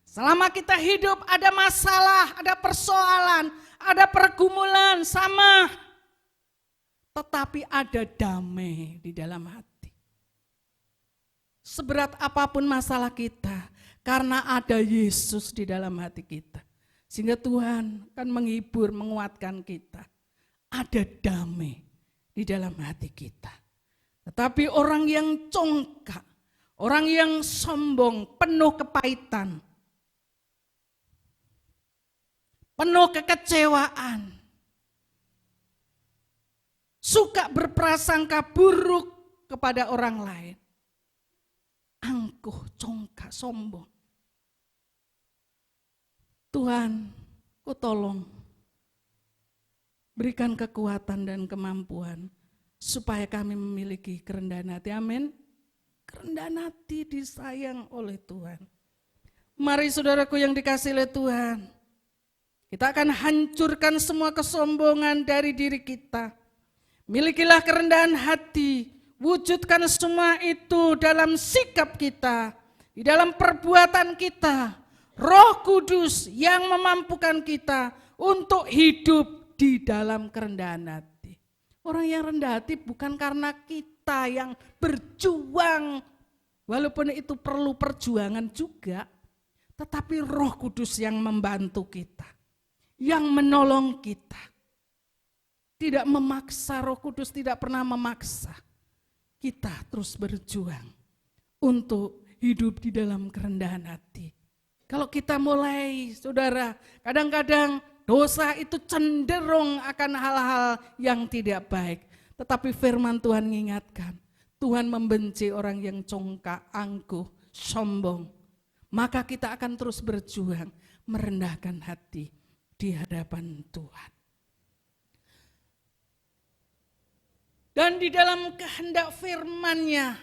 Selama kita hidup ada masalah, ada persoalan, ada pergumulan sama. Tetapi ada damai di dalam hati. Seberat apapun masalah kita, karena ada Yesus di dalam hati kita. Sehingga Tuhan akan menghibur, menguatkan kita. Ada damai di dalam hati kita. Tetapi orang yang congkak, orang yang sombong, penuh kepahitan, penuh kekecewaan, suka berprasangka buruk kepada orang lain, angkuh, congkak, sombong. Tuhan, Kau tolong berikan kekuatan dan kemampuan supaya kami memiliki kerendahan hati. Amin. Kerendahan hati disayang oleh Tuhan. Mari saudaraku yang dikasihi oleh Tuhan, kita akan hancurkan semua kesombongan dari diri kita. Milikilah kerendahan hati, wujudkan semua itu dalam sikap kita, di dalam perbuatan kita. Roh Kudus yang memampukan kita untuk hidup di dalam kerendahan hati. Orang yang rendah hati bukan karena kita yang berjuang, walaupun itu perlu perjuangan juga, tetapi Roh Kudus yang membantu kita, yang menolong kita. Tidak memaksa, Roh Kudus tidak pernah memaksa. Kita terus berjuang untuk hidup di dalam kerendahan hati. Kalau kita mulai, saudara, kadang-kadang dosa itu cenderung akan hal-hal yang tidak baik. Tetapi firman Tuhan mengingatkan, Tuhan membenci orang yang congkak, angkuh, sombong. Maka kita akan terus berjuang merendahkan hati di hadapan Tuhan. Dan di dalam kehendak firman-Nya,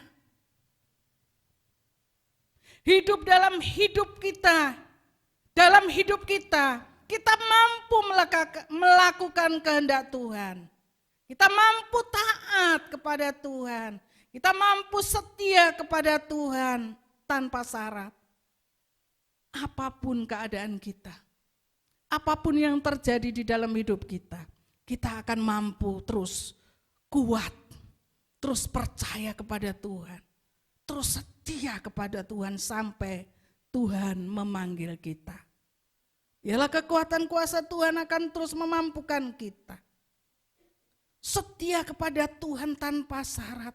hidup dalam hidup kita, kita mampu melakukan kehendak Tuhan. Kita mampu taat kepada Tuhan. Kita mampu setia kepada Tuhan tanpa syarat. Apapun keadaan kita, apapun yang terjadi di dalam hidup kita, kita akan mampu terus kuat, terus percaya kepada Tuhan, terus setia kepada Tuhan sampai Tuhan memanggil kita. Ialah kekuatan kuasa Tuhan akan terus memampukan kita. Setia kepada Tuhan tanpa syarat.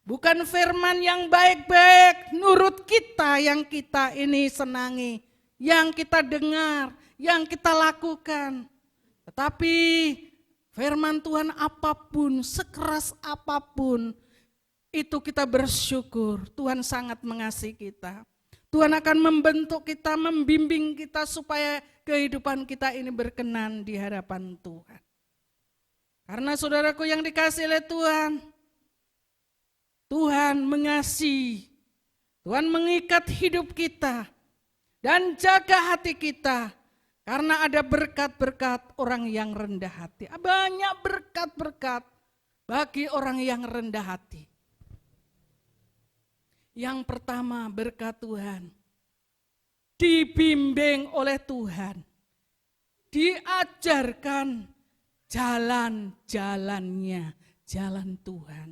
Bukan firman yang baik-baik nurut kita yang kita ini senangi, yang kita dengar, yang kita lakukan. Tetapi firman Tuhan apapun, sekeras apapun, itu kita bersyukur. Tuhan sangat mengasihi kita. Tuhan akan membentuk kita, membimbing kita supaya kehidupan kita ini berkenan di hadapan Tuhan. Karena saudaraku yang dikasihi oleh Tuhan, Tuhan mengasihi, Tuhan mengikat hidup kita dan jaga hati kita. Karena ada berkat-berkat orang yang rendah hati. Banyak berkat-berkat bagi orang yang rendah hati. Yang pertama berkat Tuhan, dibimbing oleh Tuhan, diajarkan jalan-jalannya, jalan Tuhan.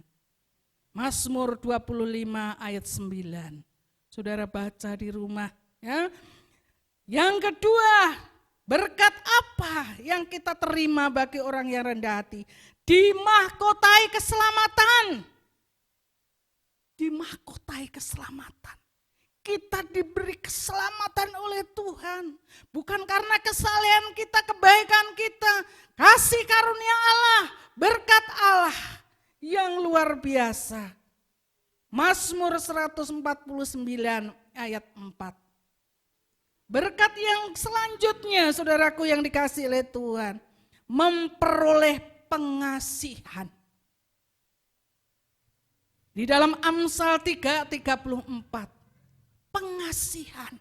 Mazmur 25 ayat 9. Saudara baca di rumah. Ya. Yang kedua, berkat apa yang kita terima bagi orang yang rendah hati? Dimahkotai keselamatan. Dimahkotai keselamatan. Kita diberi keselamatan oleh Tuhan. Bukan karena kesalehan kita, kebaikan kita. Kasih karunia Allah, berkat Allah yang luar biasa. Mazmur 149 ayat 4. Berkat yang selanjutnya, saudaraku yang dikasihi oleh Tuhan, memperoleh pengasihan. Di dalam Amsal 3:34, pengasihan.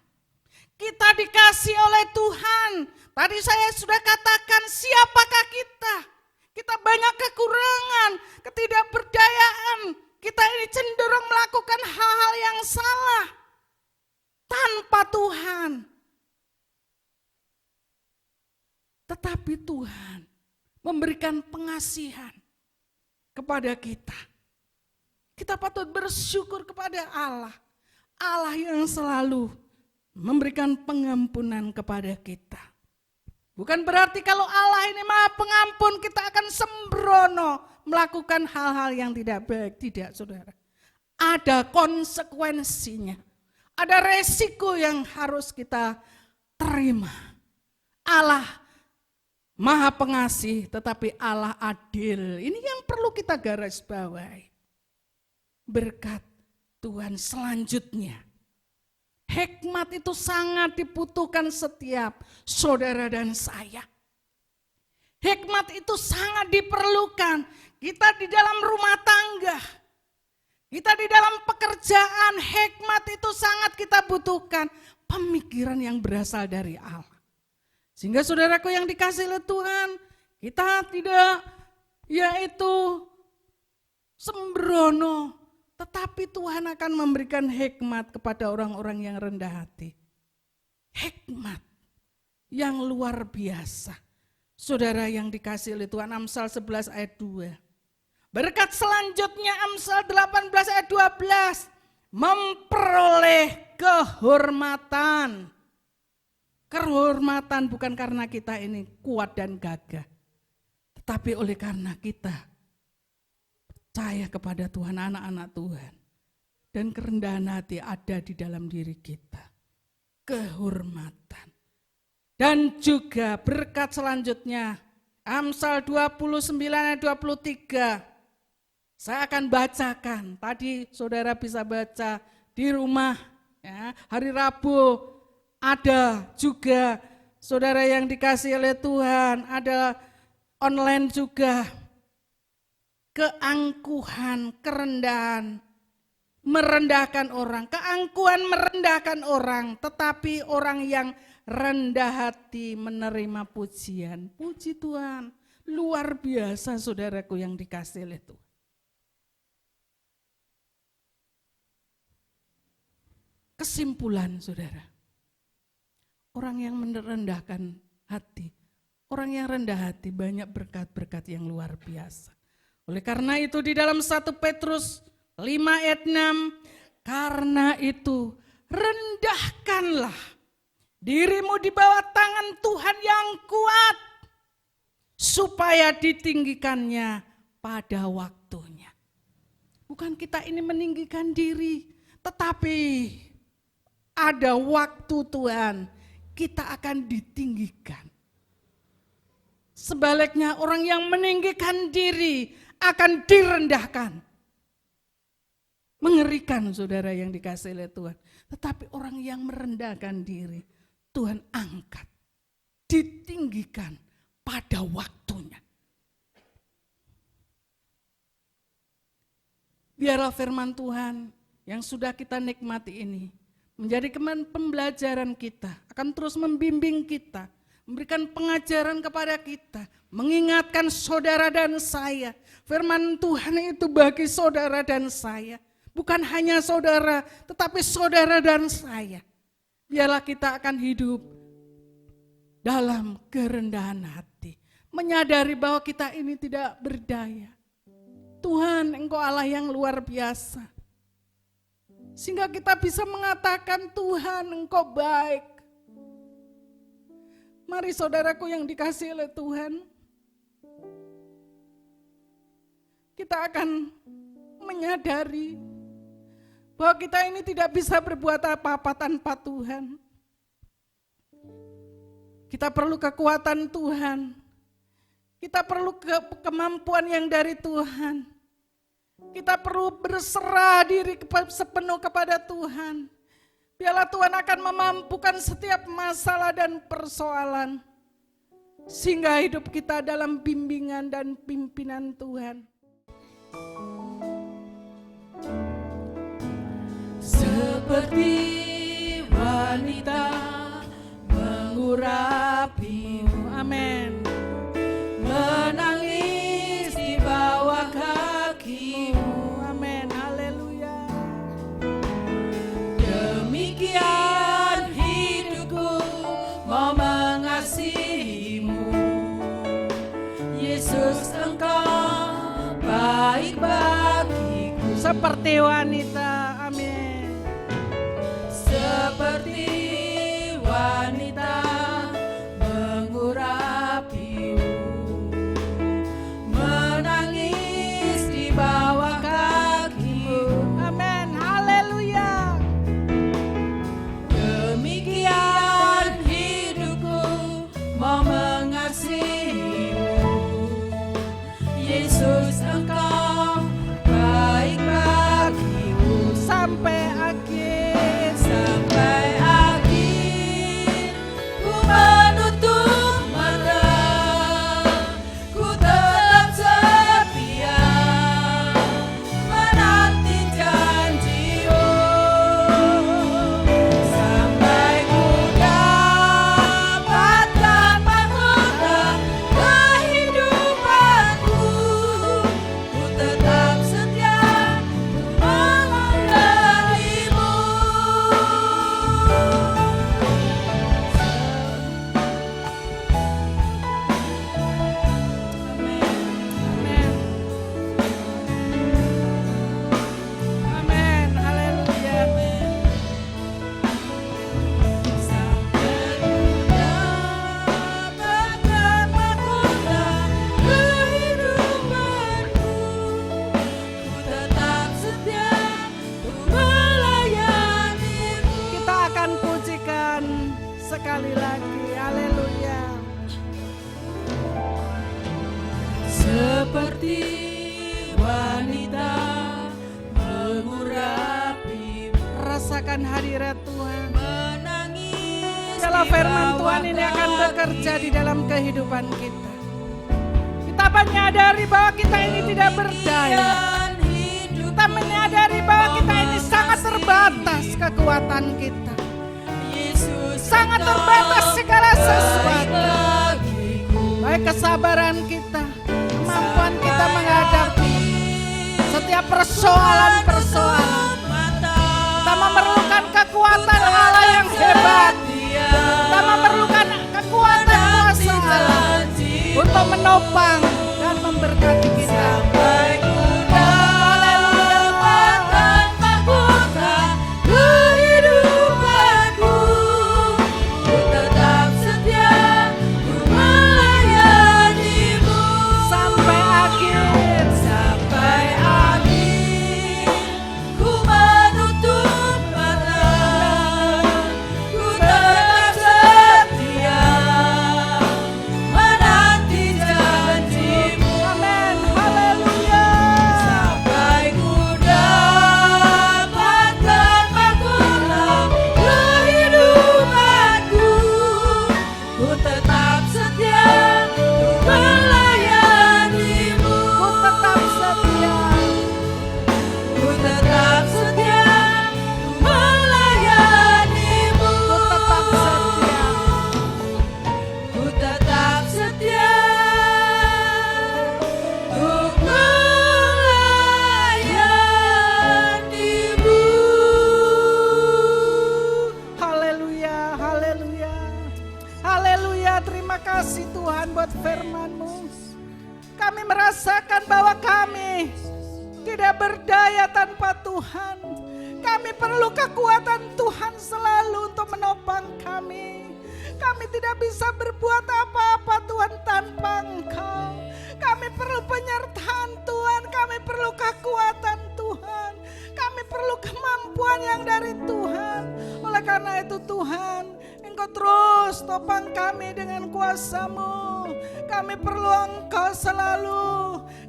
Kita dikasih oleh Tuhan. Tadi saya sudah katakan siapakah kita? Kita banyak kekurangan, ketidakberdayaan. Kita ini cenderung melakukan hal-hal yang salah tanpa Tuhan. Tetapi Tuhan memberikan pengasihan kepada kita. Kita patut bersyukur kepada Allah. Allah yang selalu memberikan pengampunan kepada kita. Bukan berarti kalau Allah ini Maha Pengampun kita akan sembrono melakukan hal-hal yang tidak baik. Tidak, saudara. Ada konsekuensinya. Ada resiko yang harus kita terima. Allah Maha Pengasih tetapi Allah adil. Ini yang perlu kita garis bawahi. Berkat Tuhan selanjutnya. Hikmat itu sangat dibutuhkan setiap saudara dan saya. Hikmat itu sangat diperlukan. Kita di dalam rumah tangga, kita di dalam pekerjaan, hikmat itu sangat kita butuhkan. Pemikiran yang berasal dari Allah. Sehingga saudaraku yang dikasihi oleh Tuhan, kita tidak yaitu sembrono. Tetapi Tuhan akan memberikan hikmat kepada orang-orang yang rendah hati. Hikmat yang luar biasa. Saudara yang dikasihi oleh Tuhan, Amsal 11 ayat 2. Berkat selanjutnya Amsal 18 ayat 12. Memperoleh kehormatan. Kehormatan bukan karena kita ini kuat dan gagah. Tetapi oleh karena kita percaya kepada Tuhan, anak-anak Tuhan. Dan kerendahan hati ada di dalam diri kita. Kehormatan. Dan juga berkat selanjutnya, Amsal 29 ayat 23. Saya akan bacakan, tadi saudara bisa baca di rumah. Ya, hari Rabu ada juga saudara yang dikasihi oleh Tuhan, ada online juga. Keangkuhan, kerendahan, merendahkan orang. Keangkuhan merendahkan orang, tetapi orang yang rendah hati menerima pujian. Puji Tuhan, luar biasa saudaraku yang dikasihi oleh Tuhan. Kesimpulan saudara, orang yang merendahkan hati, orang yang rendah hati banyak berkat-berkat yang luar biasa. Oleh karena itu di dalam 1 Petrus 5 ayat 6, karena itu rendahkanlah dirimu di bawah tangan Tuhan yang kuat, supaya ditinggikannya pada waktunya. Bukan kita ini meninggikan diri, tetapi ada waktu Tuhan, kita akan ditinggikan. Sebaliknya orang yang meninggikan diri akan direndahkan. Mengerikan saudara yang dikasihi oleh Tuhan. Tetapi orang yang merendahkan diri, Tuhan angkat, ditinggikan pada waktunya. Biarlah firman Tuhan yang sudah kita nikmati ini menjadi pembelajaran kita, akan terus membimbing kita, memberikan pengajaran kepada kita, mengingatkan saudara dan saya. Firman Tuhan itu bagi saudara dan saya. Bukan hanya saudara, tetapi saudara dan saya. Biarlah kita akan hidup dalam kerendahan hati. Menyadari bahwa kita ini tidak berdaya. Tuhan, Engkau Allah yang luar biasa. Sehingga kita bisa mengatakan Tuhan, Engkau baik. Mari saudaraku yang dikasihi oleh Tuhan, kita akan menyadari bahwa kita ini tidak bisa berbuat apa-apa tanpa Tuhan. Kita perlu kekuatan Tuhan. Kita perlu kemampuan yang dari Tuhan. Kita perlu berserah diri sepenuh kepada Tuhan. Biarlah Tuhan akan memampukan setiap masalah dan persoalan. Sehingga hidup kita dalam bimbingan dan pimpinan Tuhan. seperti wanita mengurapimu. Amin. Menangis di bawah kakimu. Amin. Haleluya. Demikian hidupku mau mengasihimu. Yesus, engkau baik bagiku. Seperti wanita. Amin. Seperti wanita mengurapimu. Menangis di bawah kakimu. Amin. Haleluya. Demikian hidupku mau mengasihimu. Yesus, engkau baik bagiku. Sampai akhir. Sampai akhir ku menutup mata, ku tetap setia menanti janji-Mu. Sampai ku dapatkan mahkota kehidupanku, ku tetap setia melayani-Mu. Amin. Amin. Haleluya. Sampai ku dapatkan mahkota kehidupanku, ku tetap setia untuk melayani-Mu. Kita akan pujikan sekali lagi. Haleluya. Seperti wanita mengurapimu. Rasakan hadirat Tuhan. Menangis Dalam di firman bawah Tuhan ini akan bekerja di kaki. dalam kehidupan kita. Kita menyadari bahwa kita ini tidak berdaya. Kita menyadari bahwa kita ini sangat terbatas kekuatan kita. Sangat terbatas segala sesuatu. Baik kesabaran kita, kemampuan kita menghadapi setiap persoalan-persoalan. Kita memerlukan kekuatan Allah yang hebat. Kita memerlukan kekuatan kuasa Allah untuk menopang dan memberkati kita. Sampai ku dapatkan mahkota kehidupanku, ku tetap setia untuk melayani-Mu. Sampai akhir. Sampai akhir ku menutup mata, ku tetap setia menanti janji-Mu. Amin. Haleluya. Sampai ku dapatkan mahkota kehidupanku, ku tetap setia untuk melayani-Mu. Ku tetap setia. Ku tetap setia untuk melayani-Mu. Ku tetap setia. Ku tetap setia untuk melayani-Mu. Haleluya, haleluya. Haleluya, terima kasih Tuhan buat firman-Mu. Kami merasakan bahwa kami tidak berdaya tanpa Tuhan. Kami perlu kekuatan Tuhan selalu untuk menopang kami. Kami tidak bisa berbuat apa-apa Tuhan tanpa Engkau. Kami perlu penyertaan Tuhan, kami perlu kekuatan Tuhan. Kami perlu kemampuan yang dari Tuhan. Oleh karena itu Tuhan, Engkau terus topang kami dengan kuasa-Mu. Kami perlu Engkau selalu.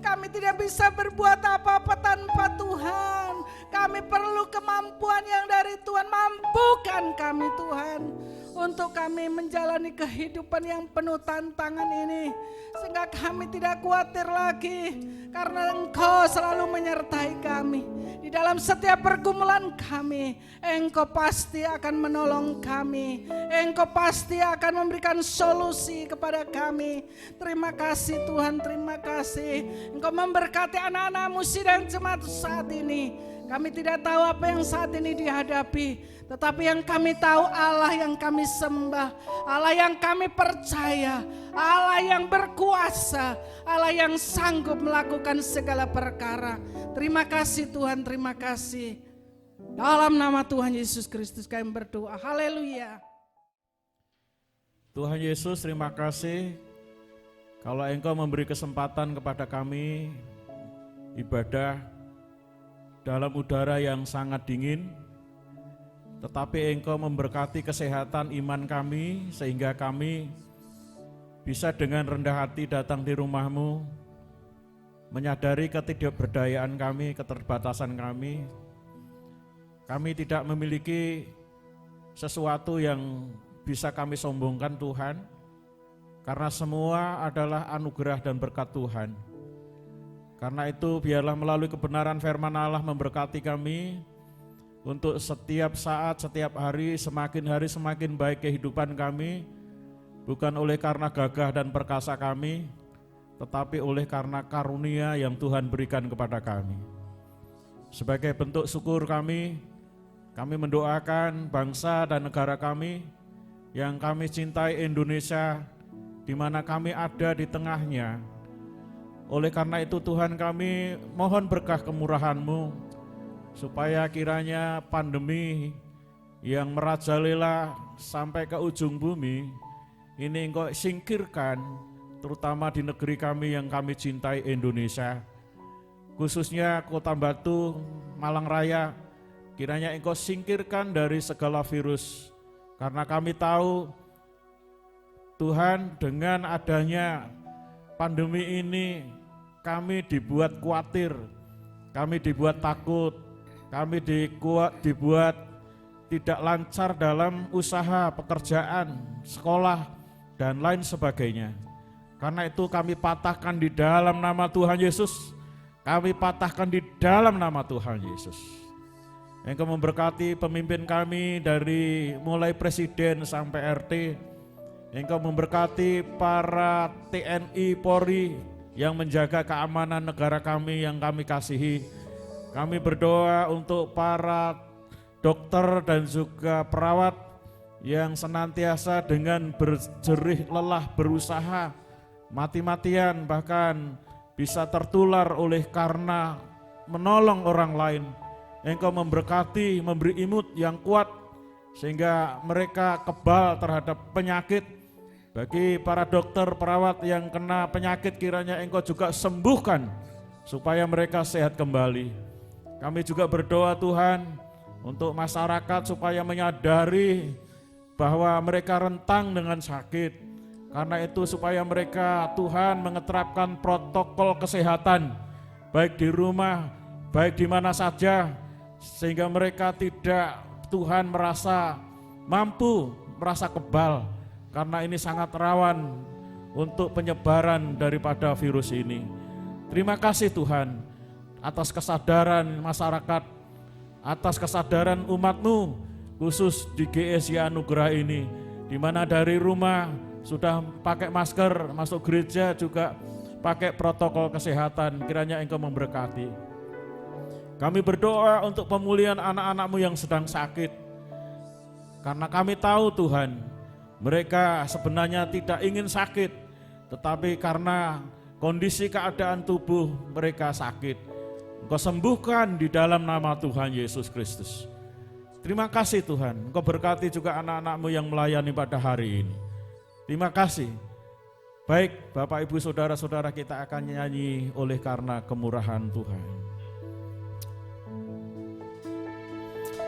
Kami tidak bisa berbuat apa-apa tanpa Tuhan. Kami perlu kemampuan yang dari Tuhan. Mampukah kekuatan kami Tuhan, untuk kami menjalani kehidupan yang penuh tantangan ini, sehingga kami tidak khawatir lagi, karena Engkau selalu menyertai kami. Di dalam setiap pergumulan kami, Engkau pasti akan menolong kami, Engkau pasti akan memberikan solusi kepada kami. Terima kasih Tuhan, terima kasih. Engkau memberkati anak-anak-Mu sidang jemaat saat ini. Kami tidak tahu apa yang saat ini dihadapi, tetapi yang kami tahu Allah yang kami sembah, Allah yang kami percaya, Allah yang berkuasa, Allah yang sanggup melakukan segala perkara. Terima kasih Tuhan, terima kasih. Dalam nama Tuhan Yesus Kristus kami berdoa. Haleluya. Tuhan Yesus, terima kasih kalau Engkau memberi kesempatan kepada kami ibadah dalam udara yang sangat dingin, tetapi Engkau memberkati kesehatan iman kami, sehingga kami bisa dengan rendah hati datang di rumah-Mu, menyadari ketidakberdayaan kami, keterbatasan kami. Kami tidak memiliki sesuatu yang bisa kami sombongkan Tuhan, karena semua adalah anugerah dan berkat Tuhan. Karena itu biarlah melalui kebenaran firman Allah memberkati kami untuk setiap saat, setiap hari semakin baik kehidupan kami, bukan oleh karena gagah dan perkasa kami, tetapi oleh karena karunia yang Tuhan berikan kepada kami. Sebagai bentuk syukur kami mendoakan bangsa dan negara kami yang kami cintai, Indonesia, di mana kami ada di tengahnya. Oleh karena itu Tuhan, kami mohon berkah kemurahan-Mu, supaya kiranya pandemi yang merajalela sampai ke ujung bumi ini Engkau singkirkan, terutama di negeri kami yang kami cintai, Indonesia, khususnya Kota Batu, Malang Raya. Kiranya Engkau singkirkan dari segala virus, karena kami tahu Tuhan, dengan adanya pandemi ini kami dibuat khawatir, kami dibuat takut, kami dibuat tidak lancar dalam usaha, pekerjaan, sekolah, dan lain sebagainya. Karena itu kami patahkan di dalam nama Tuhan Yesus, kami patahkan di dalam nama Tuhan Yesus. Engkau memberkati pemimpin kami dari mulai presiden sampai RT. Engkau memberkati para TNI, Polri yang menjaga keamanan negara kami yang kami kasihi. Kami berdoa untuk para dokter dan juga perawat yang senantiasa dengan berjerih lelah berusaha, mati-matian bahkan bisa tertular oleh karena menolong orang lain. Engkau memberkati, memberi imut yang kuat sehingga mereka kebal terhadap penyakit. Bagi para dokter, perawat yang kena penyakit, kiranya Engkau juga sembuhkan supaya mereka sehat kembali. Kami juga berdoa Tuhan untuk masyarakat supaya menyadari bahwa mereka rentang dengan sakit. Karena itu supaya mereka Tuhan mengeterapkan protokol kesehatan baik di rumah, baik di mana saja, sehingga mereka tidak Tuhan merasa mampu, merasa kebal. Karena ini sangat rawan untuk penyebaran daripada virus ini. Terima kasih Tuhan atas kesadaran masyarakat, atas kesadaran umat-Mu, khusus di GSI Anugerah ini, di mana dari rumah sudah pakai masker, masuk gereja juga pakai protokol kesehatan. Kiranya Engkau memberkati. Kami berdoa untuk pemulihan anak-anak-Mu yang sedang sakit, karena kami tahu Tuhan, mereka sebenarnya tidak ingin sakit, tetapi karena kondisi keadaan tubuh mereka sakit. Engkau sembuhkan di dalam nama Tuhan Yesus Kristus. Terima kasih Tuhan, Engkau berkati juga anak-anak-Mu yang melayani pada hari ini. Terima kasih. Baik Bapak Ibu Saudara-saudara, kita akan nyanyi oleh karena kemurahan Tuhan.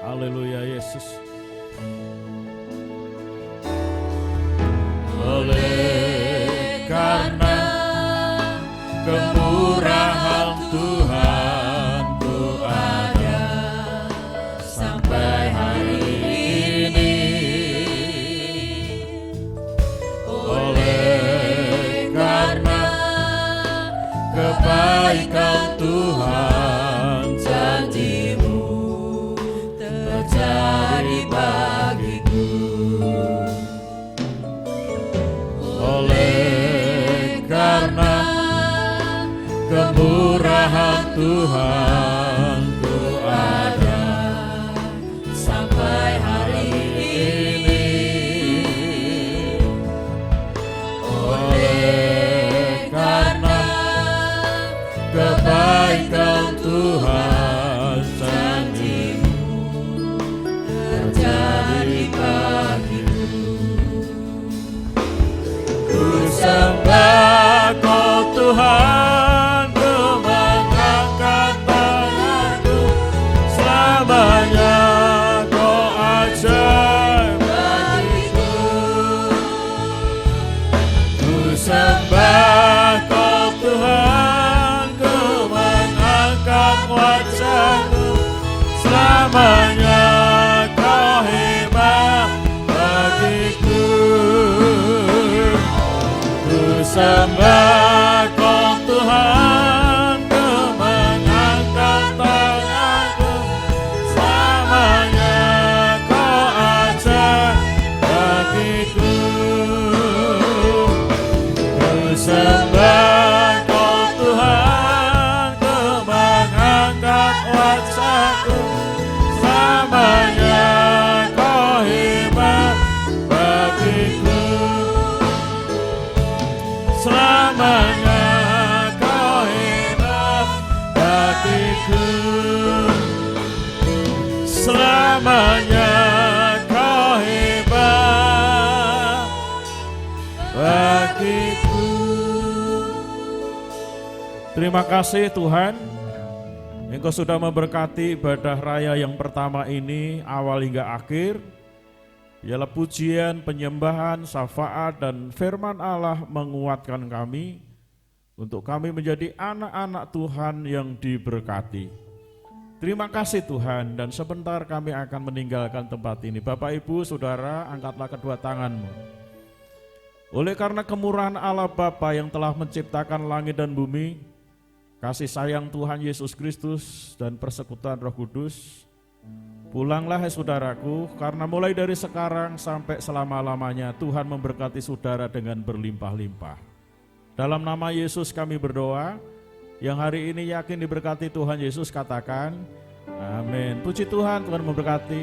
Haleluya Yesus. Oleh karena kemurahan Tuhan ku ada sampai hari ini. terjadi bagiku. Oleh karena kemurahan Tuhan ku ada sampai hari ini. Oleh karena kebaikan Tuhan janji-Mu terjadi bagiku. ku sembah Kau Tuhan, ku mengangkat tanganku, selamanya Kau ajaib bagiku. Ku sembah Kau Tuhan, ku mengangkat wajahku, selamanya Kau hebat bagiku. Ku sembah Kau Tuhan, ku mengangkat tanganku, selamanya Kau ajaib bagiku. Ku sembah Kau Tuhan, ku mengangkat wajahku, selamanya Kau hebat bagiku. Selamanya Kau hebat bagiku. Selamanya Kau hebat bagiku. Terima kasih Tuhan, Engkau sudah memberkati ibadah raya yang pertama ini, awal hingga akhir. Biarlah pujian, penyembahan, syafaat, dan firman Allah menguatkan kami untuk kami menjadi anak-anak Tuhan yang diberkati. Terima kasih Tuhan, dan sebentar kami akan meninggalkan tempat ini. Bapak, Ibu, Saudara, angkatlah kedua tanganmu. Oleh karena kemurahan Allah Bapa yang telah menciptakan langit dan bumi, kasih sayang Tuhan Yesus Kristus dan persekutuan Roh Kudus, pulanglah hai saudaraku, karena mulai dari sekarang sampai selama-lamanya Tuhan memberkati saudara dengan berlimpah-limpah. Dalam nama Yesus kami berdoa, yang hari ini yakin diberkati Tuhan Yesus katakan, amin. Puji Tuhan, Tuhan memberkati.